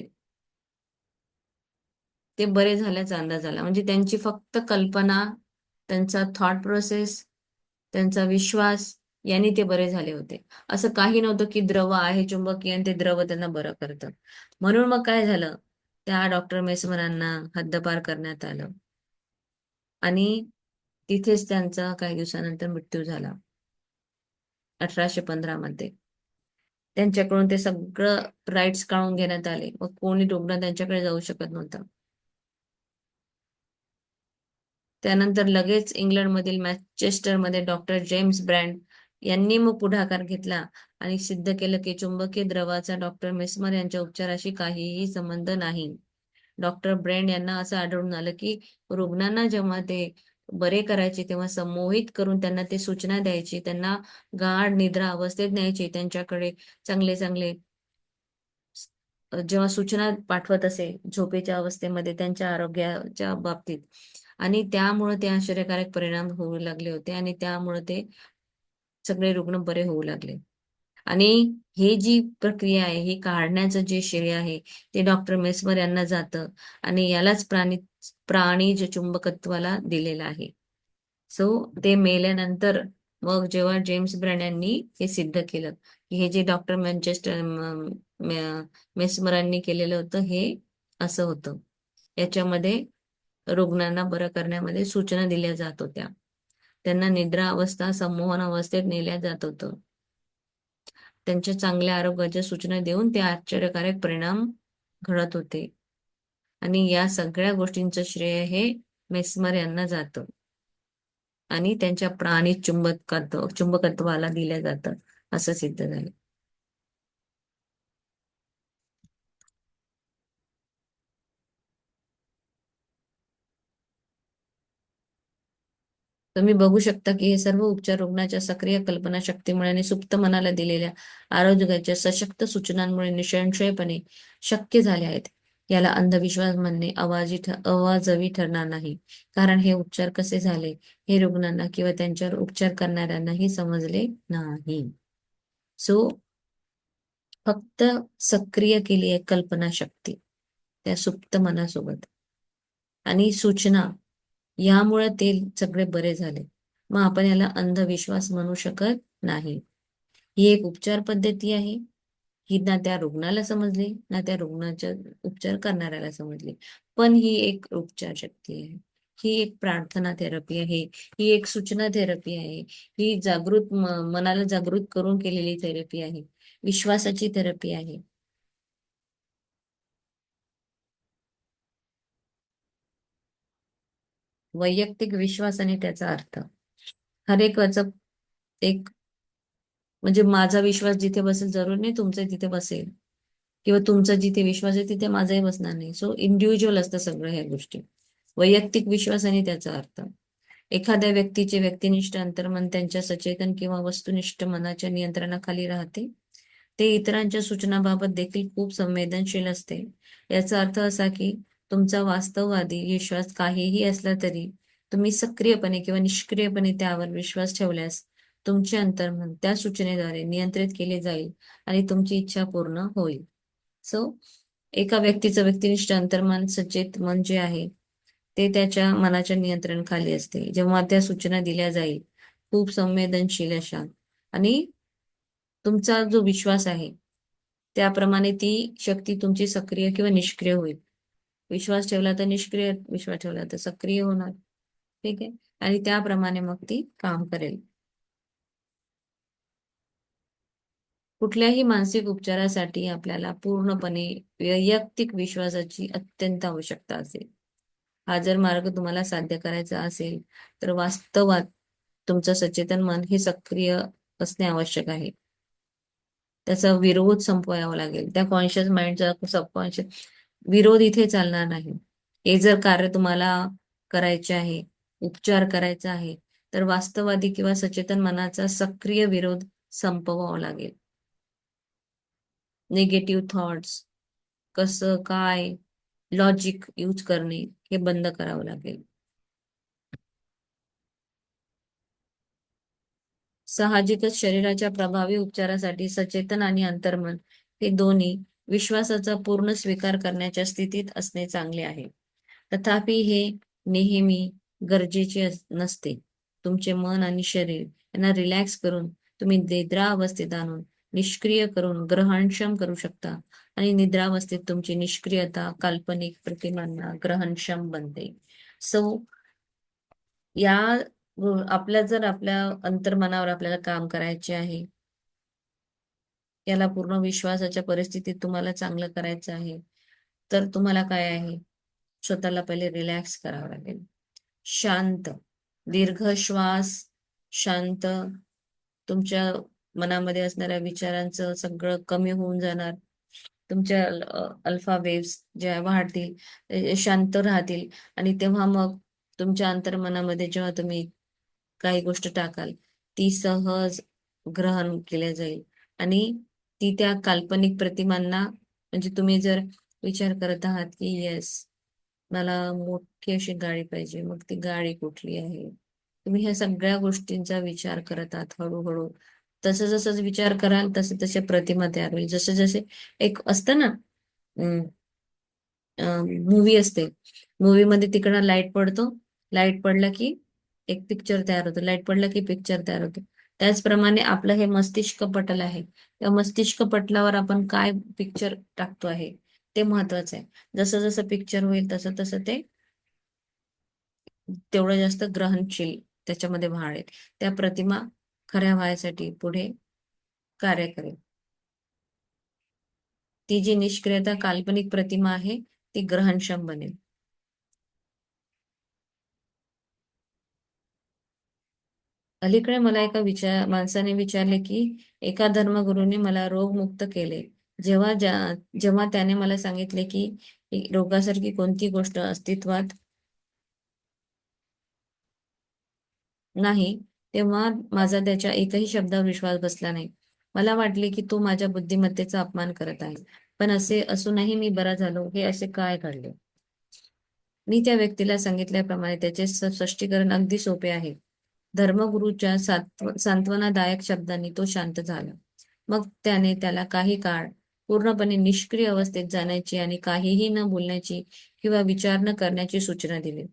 ते बरे झाल्याचा अंदाज आला. म्हणजे त्यांची फक्त कल्पना, त्यांचा थॉट प्रोसेस, त्यांचा विश्वास यांनी ते बरे झाले होते. असं काही नव्हतं, की द्रव आहे चुंबकीय आणि ते द्रव त्यांना बरं करतं. म्हणून मग काय झालं, त्या डॉक्टर मेस्मरांना हद्दपार करण्यात आलं आणि तिथेच त्यांचा काही दिवसानंतर मृत्यू झाला 1815 मध्ये. त्यांच्याकडून ते सगळं राईट्स काढून घेण्यात आले. मग कोणी रुग्ण त्यांच्याकडे जाऊ शकत नव्हता. त्यानंतर लगेच इंग्लंडमधील मॅनचेस्टरमध्ये डॉक्टर जेम्स ब्रँड यांनी मग पुढाकार घेतला आणि सिद्ध केलं की चुंबकीय द्रवाचा डॉक्टर मेस्मर यांच्या उपचाराशी काहीही संबंध नाही. डॉक्टर ब्रँड यांना असं आढळून आलं की रुग्णांना जेव्हा ते बरे करायचे तेव्हा संमोहित करून त्यांना ते सूचना द्यायची, त्यांना गाढ निद्रा अवस्थेत न्यायची, त्यांच्याकडे चांगले चांगले जेव्हा सूचना पाठवत असे झोपेच्या अवस्थेमध्ये त्यांच्या आरोग्याच्या बाबतीत, आणि त्यामुळे ते आश्चर्यकारक परिणाम होऊ लागले होते आणि त्यामुळे ते सगळे रुग्ण बरे होऊ लागले. आणि हे जी प्रक्रिया आहे, ही काढण्याचं जे श्रेय आहे ते डॉक्टर मेस्मर यांना जातं आणि यालाच प्राणिज चुंबकत्वाला दिलेलं आहे. सो ते मेल्यानंतर मग जेव्हा जेम्स ब्रँड यांनी हे सिद्ध केलं की हे जे डॉक्टर मेस्मरांनी केलेलं होतं हे असं होतं. याच्यामध्ये रुग्णांना बरं करण्यामध्ये सूचना दिल्या जात होत्या. त्यांना निद्रा अवस्था, संमोहन अवस्थेत नेल्या जात होतं. त्यांच्या चांगल्या आरोग्याच्या सूचना देऊन ते आश्चर्यकारक परिणाम घडत होते. आणि या सगळ्या गोष्टींचं श्रेय हे मेस्मर यांना जातं आणि त्यांच्या प्राणिज चुंबकत्वाला दिलं जातं असं सिद्ध झालं. तुम्ही बघू शकता की हे सर्व उपचार रुग्णाच्या सक्रिय कल्पनाशक्तीमुळे आणि सुप्त मनाला दिलेल्या आरोग्याच्या सशक्त सूचनांमुळे निसंशयपणे शक्य झाले आहेत. याला अंधविश्वास म्हणणे अवाजवी ठरणार नाही, कारण हे उपचार कसे झाले हे रुग्णांना किंवा त्यांच्यावर उपचार करणाऱ्यांनाही समजले नाही. सो फक्त सक्रिय केली आहे कल्पनाशक्ती त्या सुप्त मनासोबत आणि सूचना, यामुळे ते सगळे बरे झाले. मग आपण याला अंधविश्वास म्हणू शकत नाही. ही एक उपचार पद्धती आहे. ही ना त्या रुग्णाला समजली ना त्या रुग्णाच्या उपचार करणाऱ्याला समजली, पण ही एक उपचार शक्ती आहे. ही एक प्रार्थना थेरपी आहे. ही एक सूचना थेरपी आहे. ही मनाला जागृत करून केलेली थेरपी आहे. विश्वासाची थेरपी आहे. वैयक्तिक विश्वास आणि त्याचा अर्थ, हर एक एक म्हणजे माझा विश्वास जिथे बसेल जरूर नाही तुमचा तिथे बसेल, किंवा तुमचा जिथे विश्वास आहे तिथे माझाही बसणार नाही. सो इंडिव्हिज्युअल असतं सगळं ह्या गोष्टी. वैयक्तिक विश्वास आणि त्याचा अर्थ, एखाद्या व्यक्तीचे व्यक्तिनिष्ठ अंतर्मन त्यांच्या सचेतन किंवा वस्तुनिष्ठ मनाच्या नियंत्रणाखाली राहते. ते इतरांच्या सूचनाबाबत देखील खूप संवेदनशील असते. याचा अर्थ असा की तुमचा वास्तववादी विश्वास काहीही असला तरी तुम्ही सक्रियपणे किंवा निष्क्रियपणे त्यावर विश्वास ठेवल्यास तुमचे अंतर्मन त्या सूचनेद्वारे नियंत्रित केले जाईल आणि तुमची इच्छा पूर्ण होईल. सो एका व्यक्तीचं व्यक्तिनिष्ठ अंतर्मन, सचेत मन जे आहे ते त्याच्या मनाच्या नियंत्रणाखाली असते. जेव्हा त्या सूचना दिल्या जाईल खूप संवेदनशील अशा, आणि तुमचा जो विश्वास आहे त्याप्रमाणे ती शक्ती तुमची सक्रिय किंवा निष्क्रिय होईल. विश्वास ठेवला तर निष्क्रिय, विश्वास ठेवला तर सक्रिय होणार. ठीक आहे. आणि त्याप्रमाणे मग ती काम करेल. कुठल्याही मानसिक उपचारासाठी आपल्याला पूर्णपणे वैयक्तिक विश्वासाची अत्यंत आवश्यकता असेल. हा जर मार्ग तुम्हाला साध्य करायचा असेल तर वास्तवात तुमचं सचेतन मन हे सक्रिय असणे आवश्यक आहे. त्याचा विरोध संपवावा लागेल. त्या कॉन्शियस माइंडचा सबकॉन्शियस विरोध इथे चालणार नाही. हे जर कार्य तुम्हाला करायचे आहे, उपचार करायचा आहे, तर वास्तववादी किंवा सचेतन मनाचा सक्रिय विरोध संपवावा लागेल. निगेटिव्ह थॉट्स, कसं काय, लॉजिक यूज करणे हे बंद करावं लागेल. साहजिकच शरीराच्या प्रभावी उपचारासाठी सचेतन आणि अंतर्मन हे दोन्ही विश्वासाचा पूर्ण स्वीकार करण्याच्या स्थितीत असणे चांगले आहे. तथापि हे नेहमी गरजेचे नसते. तुमचे मन आणि शरीर यांना रिलॅक्स करून तुम्ही निद्रावस्थेत आणून निष्क्रिय करून ग्रहणक्षम करू शकता आणि निद्रावस्थेत तुमची निष्क्रियता काल्पनिक प्रतिमांना ग्रहणक्षम बनते. सो या आपल्या जर आपल्या अंतर्मनावर आपल्याला काम करायचे आहे याला पूर्ण विश्वासाच्या परिस्थितीत तुम्हाला चांगलं करायचं आहे, तर तुम्हाला काय आहे, स्वतःला पहिले रिलॅक्स करावं लागेल. शांत, दीर्घ श्वास, शांत, तुमच्या मनामध्ये असणाऱ्या विचारांचं सगळं कमी होऊन जाणार. तुमच्या अल्फा वेव्स ज्या वाढतील, शांत राहतील, आणि तेव्हा मग तुमच्या अंतर्मनामध्ये जेव्हा तुम्ही काही गोष्ट टाकाल, ती सहज ग्रहण केल्या जाईल. आणि ती त्या काल्पनिक प्रतिमांना, म्हणजे तुम्ही जर विचार करत आहात की येस, मला मोठी अशी गाडी पाहिजे, मग ती गाडी कुठली आहे, तुम्ही ह्या सगळ्या गोष्टींचा विचार करत आहात हळूहळू. तसं जसं विचार कराल तसे तसे प्रतिमा तयार होईल. जसे जसे एक असतं ना, मूवी असते, मूवी मध्ये तिकडं लाईट पडतो, लाईट पडला की एक पिक्चर तयार होतो, लाईट पडला की पिक्चर तयार होतो. त्याचप्रमाणे आपलं हे मस्तिष्क पटल आहे, त्या मस्तिष्क पटलावर आपण काय पिक्चर टाकतो आहे ते महत्वाचं आहे. जसं जसं पिक्चर होईल तसं तसं ते तेवढं जास्त ग्रहणशील त्याच्यामध्ये वाढेल. त्या प्रतिमा खऱ्या व्हायसाठी पुढे कार्य करेल. ती जी निष्क्रियता काल्पनिक प्रतिमा आहे ती ग्रहणक्षम बनेल. अलीकडे मला एका माणसाने विचारले की एका धर्मगुरूने मला रोगमुक्त केले. जेव्हा त्याने मला सांगितले की रोगासारखी कोणती गोष्ट अस्तित्वात नाही, तेव्हा माझा त्याच्या एकही शब्दावर विश्वास बसला नाही. मला वाटले की तो माझ्या बुद्धिमत्तेचा अपमान करत आहे. पण असे असूनही मी बरा झालो, हे असे काय घडले? मी त्या व्यक्तीला सांगितल्याप्रमाणे त्याचे स्पष्टीकरण अगदी सोपे आहे. धर्मगुरूच्या सांत्वनादायक शब्दांनी तो शांत झाला. मग त्याने त्याला काही काळ पूर्णपणे निष्क्रिय अवस्थेत जाण्याची आणि काहीही न बोलण्याची किंवा विचार न करण्याची सूचना दिली.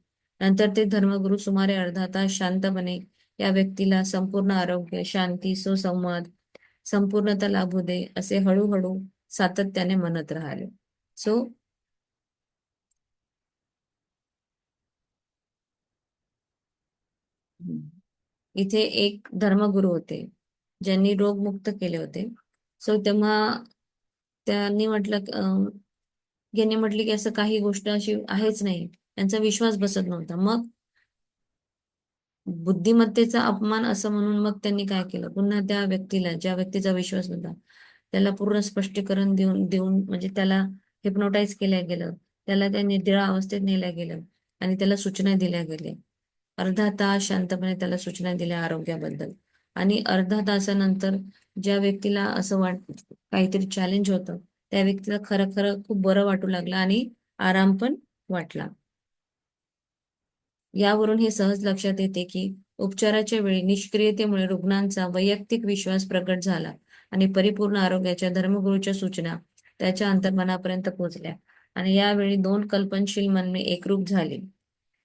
नंतर ते धर्मगुरू सुमारे अर्धा तास शांतपणे या व्यक्तीला संपूर्ण आरोग्य, शांती, सुसंवाद, संपूर्णता लाभू दे असे हळूहळू सातत्याने म्हणत राहिले. सो इथे एक धर्मगुरू होते ज्यांनी रोगमुक्त केले होते. सो तेव्हा त्यांनी यांनी म्हटले की असं काही गोष्ट अशी आहेच नाही, त्यांचा विश्वास बसत नव्हता. मग बुद्धिमत्तेचा अपमान असं म्हणून मग त्यांनी काय केलं, पुन्हा त्या व्यक्तीला, ज्या व्यक्तीचा विश्वास नव्हता, त्याला पूर्ण स्पष्टीकरण देऊन देऊन म्हणजे त्याला हिप्नोटाईज केल्या गेलं, त्याला त्या निद्रा अवस्थेत नेल्या गेलं आणि त्याला सूचना दिल्या गेल्या. अर्धा तास शांतपणे त्याला सूचना दिल्या आरोग्याबद्दल. आणि अर्धा तासानंतर ज्या व्यक्तीला असं काहीतरी चॅलेंज होतं, त्या व्यक्तीला खरं खरं खूप बरं वाटू लागलं आणि आराम पण वाटला. यावरून हे सहज लक्षात येते की उपचाराच्या वेळी निष्क्रियतेमुळे रुग्णांचा वैयक्तिक विश्वास प्रकट झाला आणि परिपूर्ण आरोग्याच्या धर्मगुरूच्या सूचना त्याच्या अंतर्मनापर्यंत पोहोचल्या, आणि यावेळी दोन कल्पनशील मनमे एकरूप झाली.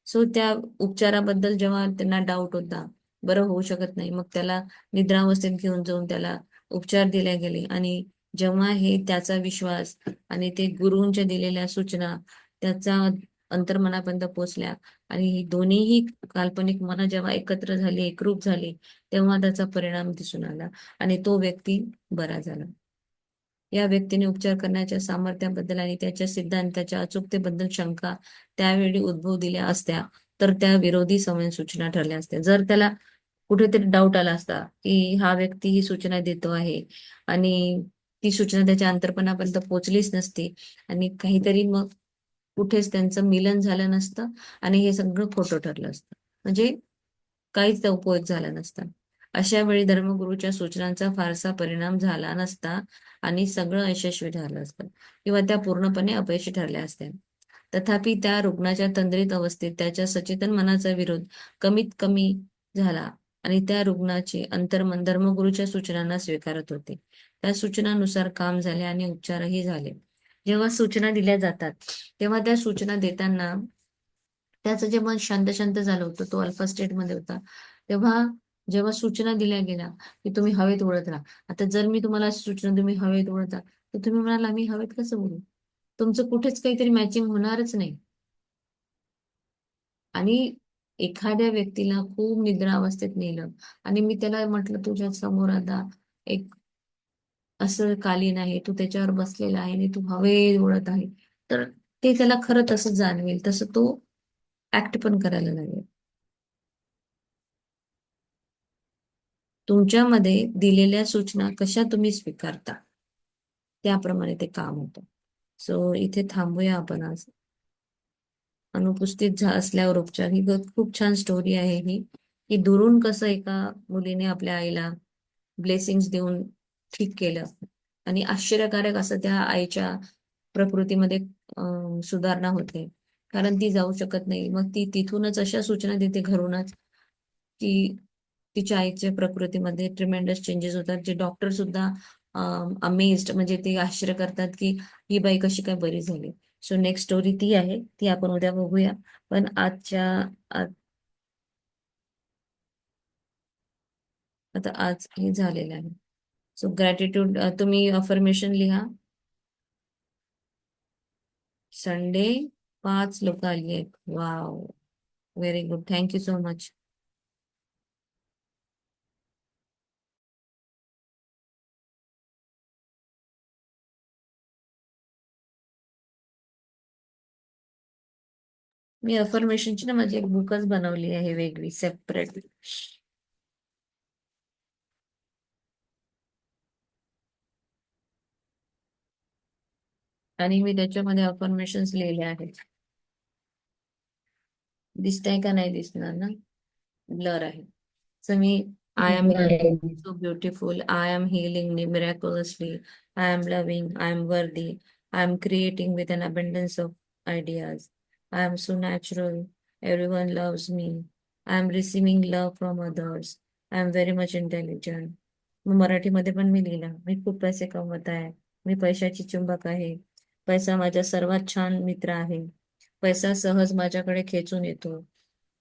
सो त्या उपचाराबद्दल जेव्हा त्यांना डाऊट होता, बरं होऊ शकत नाही, मग त्याला निद्रावस्थेत घेऊन जाऊन त्याला उपचार दिले गेले. आणि जेव्हा हे त्याचा विश्वास आणि ते गुरूंच्या दिलेल्या सूचना त्याचा अंतर्मनापर्यंत पोहोचल्या, आणि ही दोन्हीही काल्पनिक मन जेव्हा एकत्र झाली, एकरूप झाली, तेव्हा त्याचा परिणाम दिसून आला आणि तो व्यक्ती बरा झाला. या व्यक्तीने उपचार करण्याच्या सामर्थ्याबद्दल आणि त्याच्या सिद्धांताच्या अचूकतेबद्दल शंका त्यावेळी उद्भव दिल्या असत्या, तर त्या विरोधी सूचना ठरल्या असत्या. जर त्याला कुठेतरी डाऊट आला असता की हा व्यक्ती ही सूचना देतो आहे आणि ती सूचना त्याच्या अंतर्पणापर्यंत पोहोचलीच नसती, आणि काहीतरी मग कुठेच त्यांचं मिलन झालं नसतं आणि हे सगळं खोटं ठरलं असतं, म्हणजे काहीच त्या उपयोग झाला नसता. अशा वेळी धर्मगुरूच्या सूचनांचा फारसा परिणाम झाला नसता आणि सगळं यशस्वी ठरलं असतं किंवा त्या पूर्णपणे अपयशी ठरल्या असत्या. तथापि त्या रुग्णाच्या तंद्रीत अवस्थेत त्याच्या सचेतन मनाचा विरोध कमीत कमी झाला आणि त्या रुग्णाचे अंतर्मन धर्मगुरूच्या सूचनांना स्वीकारत होते. त्या सूचनानुसार काम झाले आणि उपचारही झाले. जेव्हा सूचना दिल्या जातात तेव्हा त्या सूचना देताना त्याचं जे मन शांत शांत झालं होतं, तो अल्फा स्टेट मध्ये होता. तेव्हा जेव्हा सूचना दिल्या गेल्या की तुम्ही हवेत उडत राहा, आता जर मी तुम्हाला अशी सूचना, तुम्ही हवेत उडत राहा, तर तुम्ही म्हणाल आम्ही हवेत कसं उडू, तुमचं कुठेच काहीतरी मॅचिंग होणारच नाही. आणि एखाद्या व्यक्तीला खूप निद्रा अवस्थेत नेलं आणि मी त्याला म्हटलं तुझ्या समोर आता एक असं कालीन आहे, तू त्याच्यावर बसलेला आहे आणि तू हवेत उडत आहे, तर ते त्याला खरं तसं जाणवेल, तसं तो ऍक्ट पण करायला लागेल. तुमच्यामध्ये दिलेल्या सूचना कशा तुम्ही स्वीकारता त्याप्रमाणे ते काम होतं. सो इथे थांबूया आपण आज. अनुपस्थित असल्यावर उपचार, ही खूप छान स्टोरी आहे ही, की दुरून कसं एका मुलीने आपल्या आईला ब्लेसिंग्स देऊन ठीक केलं, आणि आश्चर्यकारक असं त्या आईच्या प्रकृतीमध्ये सुधारणा होते. कारण ती जाऊ शकत नाही, मग ती तिथूनच अशा सूचना देते घरूनच, की तिच्या आईच्या प्रकृतीमध्ये ट्रिमेंडस चेंजेस होतात, जे डॉक्टर सुद्धा अमेज्ड, म्हणजे ते आश्चर्य करतात की ही बाई कशी काय बरी झाली. सो नेक्स्ट स्टोरी ती आहे, ती आपण उद्या बघूया. पण आता आज हे झालेलं आहे. सो ग्रॅटिट्यूड, तुम्ही अफर्मेशन लिहा. संडे 5 लोक आली आहेत. Wow, very good, thank you so much. मी अफर्मेशनची ना माझी एक बुकच बनवली आहे वेगळी, सेपरेट. आणि मी त्याच्यामध्ये अफर्मेशन्स लिहिले आहेत. दिसतंय का? नाही दिसणार ना, ब्लर आहे. So me, I am so beautiful. I am healing me miraculously. I am loving. I am worthy. I am creating with an abundance of ideas. I am so natural. Everyone loves me. I am receiving love from others. I am very much intelligent. मग मराठीमध्ये पण मी लिहिला, मी खूप पैसे कमवत आहे. मी पैशाची चुंबक आहे. पैसा माझा सर्वात छान मित्र आहे. पैसा सहज माझ्याकडे खेचून येतो.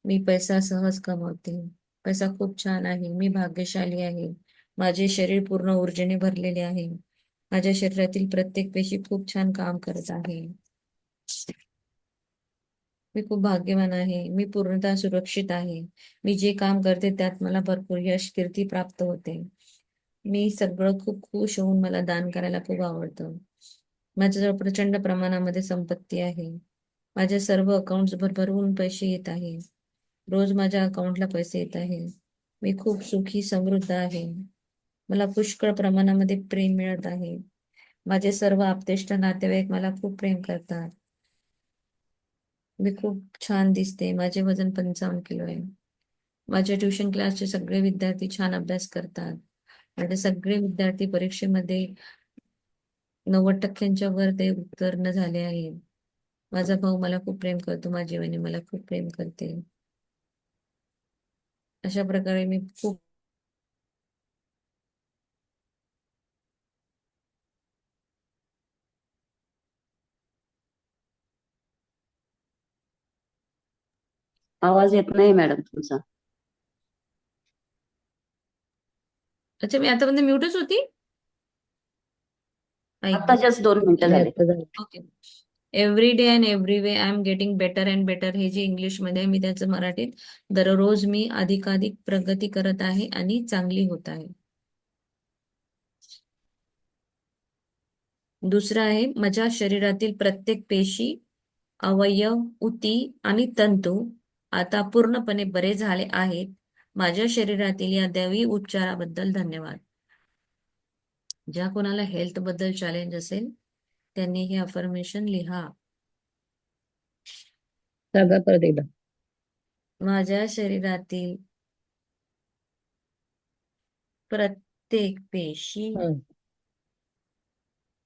मी पैसा सहज कमवते. पैसा खूप छान आहे. मी भाग्यशाली आहे. माझे शरीर पूर्ण ऊर्जेने भरलेले आहे. माझ्या शरीरातील प्रत्येक पेशी खूप छान काम करत आहे. मी खूप भाग्यवान आहे. मी पूर्णतः सुरक्षित आहे. मी जे काम करते त्यात मला भरपूर यश, कीर्ती प्राप्त होते. मी सगळं खूप खुश होऊन मला दान करायला खूप आवडतं. माझ्याजवळ प्रचंड प्रमाणामध्ये संपत्ती आहे. माझ्या सर्व अकाउंट्स भरभरून पैसे येत आहे. रोज माझ्या अकाउंटला पैसे येत आहे. मी खूप सुखी समृद्ध आहे. मला पुष्कळ प्रमाणामध्ये प्रेम मिळत आहे. माझे सर्व आप्तेष्ट नातेवाईक मला खूप प्रेम करतात. मी खूप छान दिसते. माझे वजन 55 किलो आहे. माझ्या ट्युशन क्लासचे सगळे विद्यार्थी छान अभ्यास करतात. माझे सगळे विद्यार्थी परीक्षेमध्ये 90% वर ते उत्तीर्ण झाले आहेत. माझा भाऊ मला खूप प्रेम करतो. माझी वहिनी मला खूप प्रेम करते. अशा प्रकारे मी खूप आवाज येत नाही मॅडम तुमचा. अच्छा, मी आतापर्यंत म्यूटच होती. आता जस्ट 2 मिनिटं झाले. Okay. Every day and every way I am getting better and better, हे जे इंग्लिश मध्ये आहे, मी त्याचं मराठीत, दररोज मी अधिकाधिक प्रगती करत आहे आणि चांगली होत आहे. दुसरं आहे, माझ्या शरीरातील प्रत्येक पेशी, अवयव, उती आणि तंतू आता पूर्णपणे बरे झाले आहेत. माझ्या शरीरातील या दैवी उपचाराबद्दल धन्यवाद. ज्या कोणाला हेल्थ बद्दल चॅलेंज असेल त्यांनी हे अफर्मेशन लिहा. सांगा परत एकदा. माझ्या शरीरातील प्रत्येक पेशी, हं.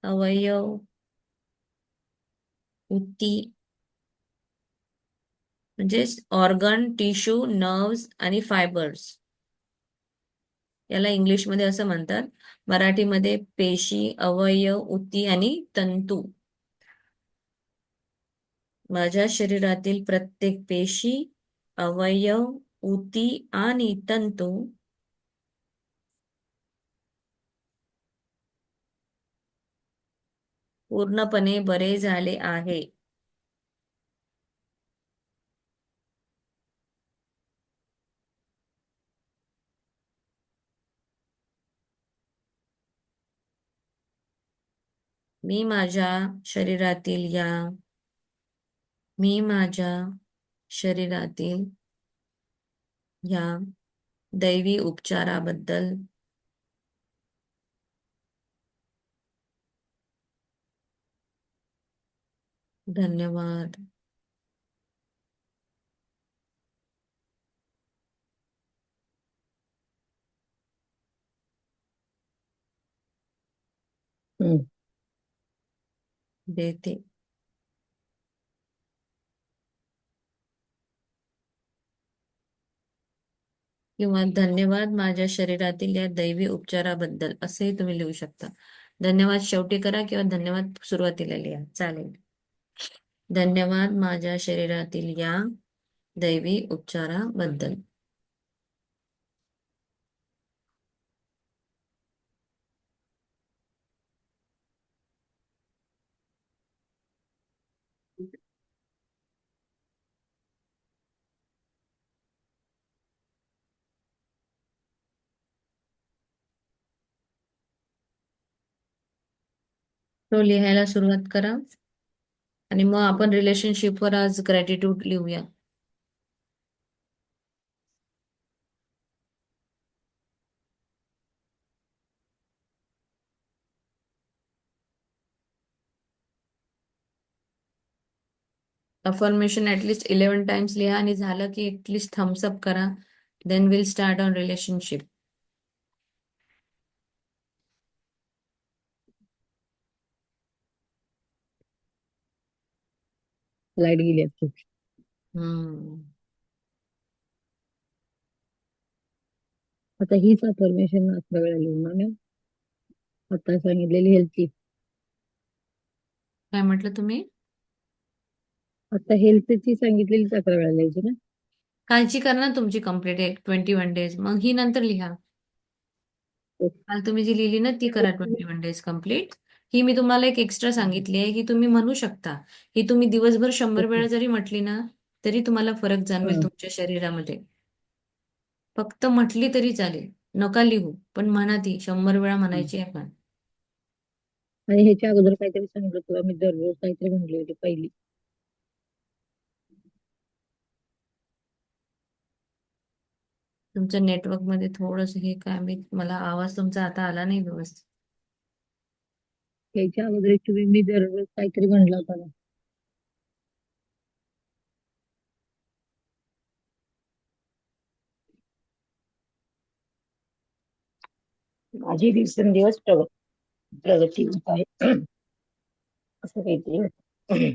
अवयव, उती म्हणजे ऑर्गन, टिश्यू, नर्व्स आणि फायबर्स, याला इंग्लिशमध्ये असं म्हणतात. मराठीमध्ये पेशी, अवयव, उती आणि तंतू. माझ्या शरीरातील प्रत्येक पेशी, अवयव, उती आणि तंतू पूर्णपणे बरे झाले आहे. मी माझ्या शरीरातील या मी माझ्या शरीरातील या दैवी उपचाराबद्दल धन्यवाद हम्म. देते. किंवा धन्यवाद माझ्या शरीरातील या दैवी उपचाराबद्दल असेही तुम्ही लिहू शकता. धन्यवाद शेवटी करा किंवा धन्यवाद सुरुवातीला लिहा, चालेल. धन्यवाद माझ्या शरीरातील या दैवी उपचाराबद्दल. तो लिहायला सुरुवात करा आणि मग आपण रिलेशनशिपवर आज ग्रॅटिट्यूड लिहूया. अफर्मेशन ऍटलिस्ट 11 टाइम्स लिहा आणि झालं की ऍटलिस्ट थम्स अप करा. Then will start on relationship. Light गेली असती. हम्म. आता हीच अफर्मेशन अकरा वेळा लिहून ना. आता सांगितलेली हेल्थची. काय म्हटलं तुम्ही? आता हेल्थची सांगितलेलीच 11 वेळा लिहायची ना. काळजी करा ना तुमची कंप्लीट 21 डेज, मग ही नंतर लिहा. काल तुम्ही जी लिहिली ना ती करा 21 डेज कम्प्लीट. ही मी तुम्हाला एक एक्स्ट्रा सांगितली आहे, ही तुम्ही म्हणू शकता. ही तुम्ही दिवसभर 100 ओके. वेळा जरी म्हटली ना तरी तुम्हाला फरक जाणवेल हा. तुमच्या शरीरामध्ये. फक्त म्हटली तरी चालेल, नका लिहू, पण म्हणा ती 100 वेळा म्हणायची आहे पण. आणि ह्याच्या अगोदर काहीतरी सांगितलं तुला मी दररोज काहीतरी म्हणली होती पहिली. तुमच्या नेटवर्क मध्ये थोडस हे काय, मला आवाज तुमचा आता आला नाही व्यवस्थित. ह्याच्या अगोदर ऍक्च्युली मी दररोज काहीतरी म्हणला होता ना. माझी दिवसेंदिवस प्रगती होत आहे. असं काहीतरी होतं.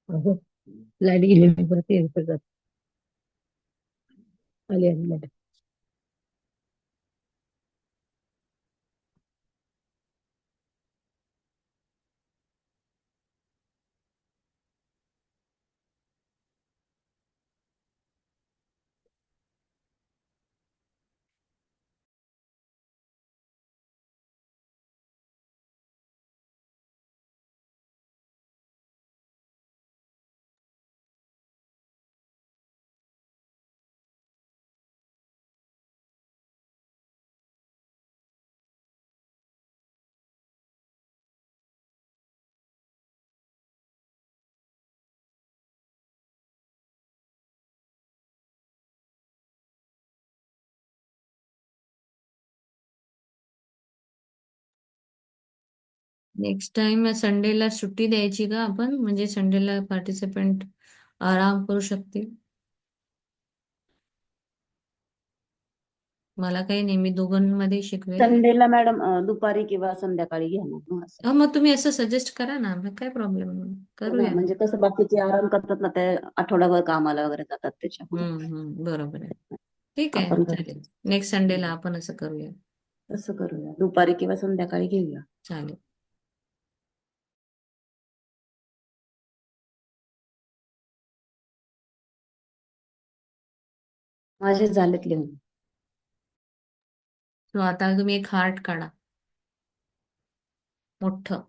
असं. लाईट गेली मी परत येईल आली आली. नेक्स्ट टाइम संडेला सुट्टी द्यायची का आपण, म्हणजे संडेला पार्टिसिपंट आराम करू शकतील. मला काही नाही, मी दोघांमध्ये शिकवेल. संडेला मॅडम दुपारी किंवा संध्याकाळी घ्या ना मग असं. मग तुम्ही असं सजेस्ट करा ना, मग काय प्रॉब्लेम, हो ना, करूया. म्हणजे कसं बाकीचे आराम करतात ना, ते आठवडाभर कामाला वगैरे जातात त्याच्यामुळे. बरोबर आहे. ठीक आहे, आपण घरी चालेल. नेक्स्ट संडेला आपण असं करूया. तसं करूया, दुपारी किंवा संध्याकाळी घेऊया. चालेल. माझे झालेत लिहून. तो आता तुम्ही एक हार्ट काढा, मोठं.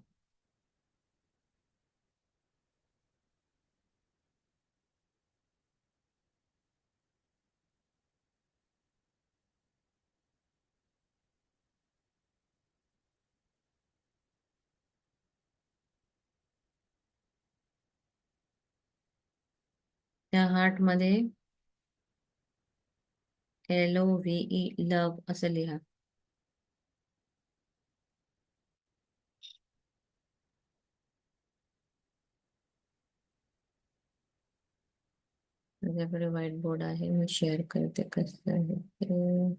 त्या हार्ट मध्ये LOVE, लव असं लिहा. माझ्याकडे व्हाईट बोर्ड आहे, मी शेअर करते कसं आहे ते.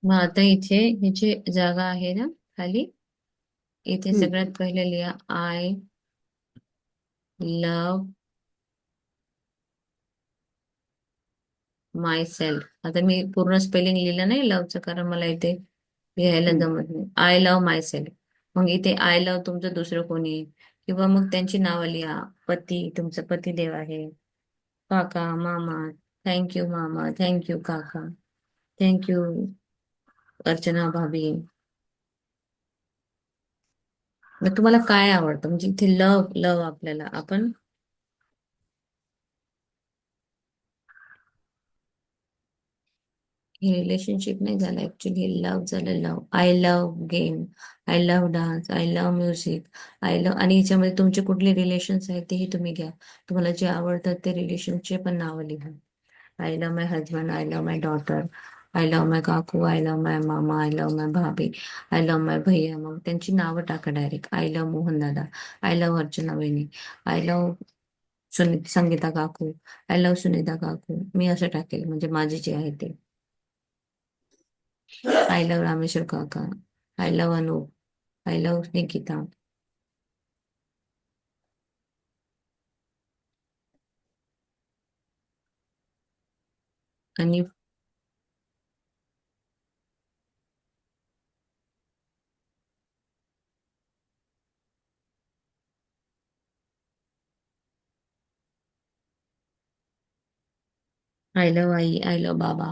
मग आता इथे ही जी जागा आहे ना खाली, इथे हम्म. सगळ्यात पहिले लिहा आय लव माय सेल्फ. आता मी पूर्ण स्पेलिंग लिहिलं नाही लवचं, कारण मला इथे लिहायला हम्म. जमत नाही. I love my self. मग इथे आय लव्ह तुमचं दुसरं कोणी, किंवा मग त्यांची नावं लिहा. पती, तुमचा पतिदेव आहे. काका, मामा, थँक्यू मामा, थँक्यू काका, थँक्यू अर्चना भाभी. मग तुम्हाला काय आवडतं, म्हणजे इथे लव लव आपल्याला आपण हे रिलेशनशिप नाही झालं, ऍक्च्युली लव्ह झालं. Love, I love game, I love dance, I love music, I love. आणि याच्यामध्ये तुमचे कुठले रिलेशन्स आहेत तेही तुम्ही घ्या. तुम्हाला जे आवडतात ते रिलेशनचे पण नावं लिहा. I love my husband, I love my daughter, I love my kaku, I love my mama, I love my bhabhi, I love my bhaiya. मग त्यांची नावं टाका डायरेक्ट. आय लव्ह मोहन दादा, आय लव्ह अर्चना वहिनी, आय लव्ह संगीता काकू, आय लव्ह सुनीता काकू. मी असं टाकेल, म्हणजे माझे जे आहे ते. I love Rameshwar kaka, I love Anoop, I love Nikita. आणि I love aai, I love baba,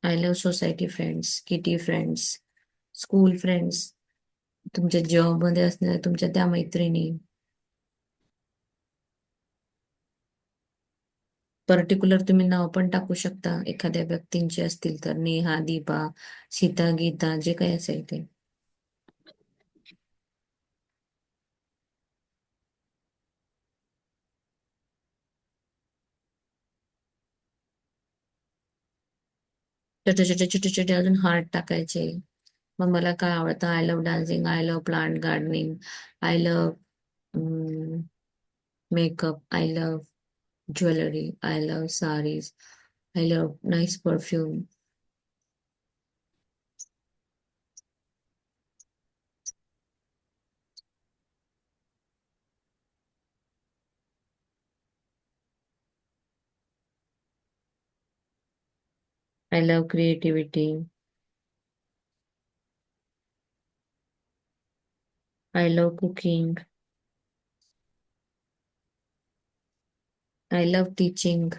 I love society friends, kitty friends, school friends, तुमच्या जॉब मध्ये असणाऱ्या तुमच्या त्या मैत्रिणी. पर्टिक्युलर तुम्ही नाव पण टाकू शकता एखाद्या व्यक्तींचे असतील तर, नेहा, दीपा, सीता, गीता, जे काही असेल ते. छोटे छोटे छोटे छोटे अजून हार्ट टाकायचे. मग मला काय आवडतं, I love dancing, I love plant gardening, I love makeup, I love jewellery, I love sarees, I love nice perfume. I love creativity. I love cooking. I love teaching.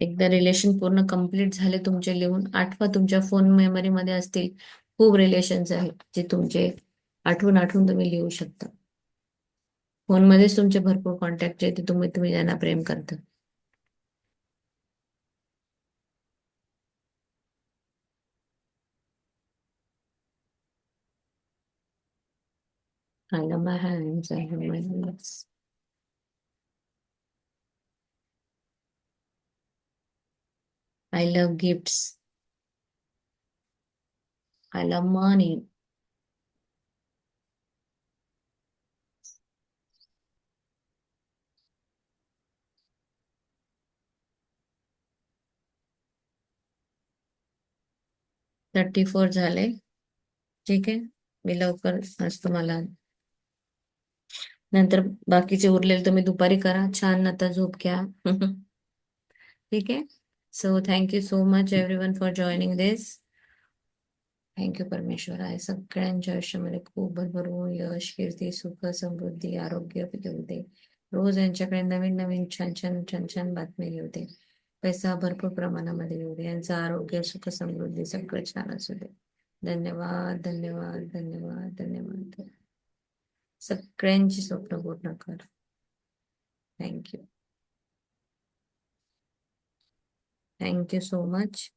एकदा रिलेशन पूर्ण complete झाले तुमचे लिहून आठवा, तुमच्या phone memory मध्ये असतील खूप रिलेशन्स आहेत जे तुमचे आठवून आठवून तुम्ही लिहू शकता. फोन मध्येच तुमचे भरपूर कॉन्टॅक्ट जे ते तुम्ही तुम्ही ज्यांना प्रेम करता. I love my hands, I love my legs. I love gifts. I love money. Thirty four झाले. ठीक आहे, मी लवकर आज तुम्हाला नंतर बाकीचे उरलेले तुम्ही दुपारी करा. छान आता झोप घ्या. ठीक आहे. So thank you so much everyone for joining this. Thank you परमेश्वर आहे सगळ्यांच्या आयुष्यामध्ये खूप भरभरून यश, कीर्ती, सुख, समृद्धी, आरोग्य येऊ दे. रोज यांच्याकडे नवीन नवीन छान छान छान छान बातमी येऊ दे. पैसा भरपूर प्रमाणामध्ये येऊ दे. यांचं आरोग्य, सुख, समृद्धी सगळं छान असू दे. धन्यवाद, धन्यवाद, धन्यवाद, धन्यवाद. सगळ्यांची स्वप्न पूर्ण कर. थँक्यू. Thank you so much.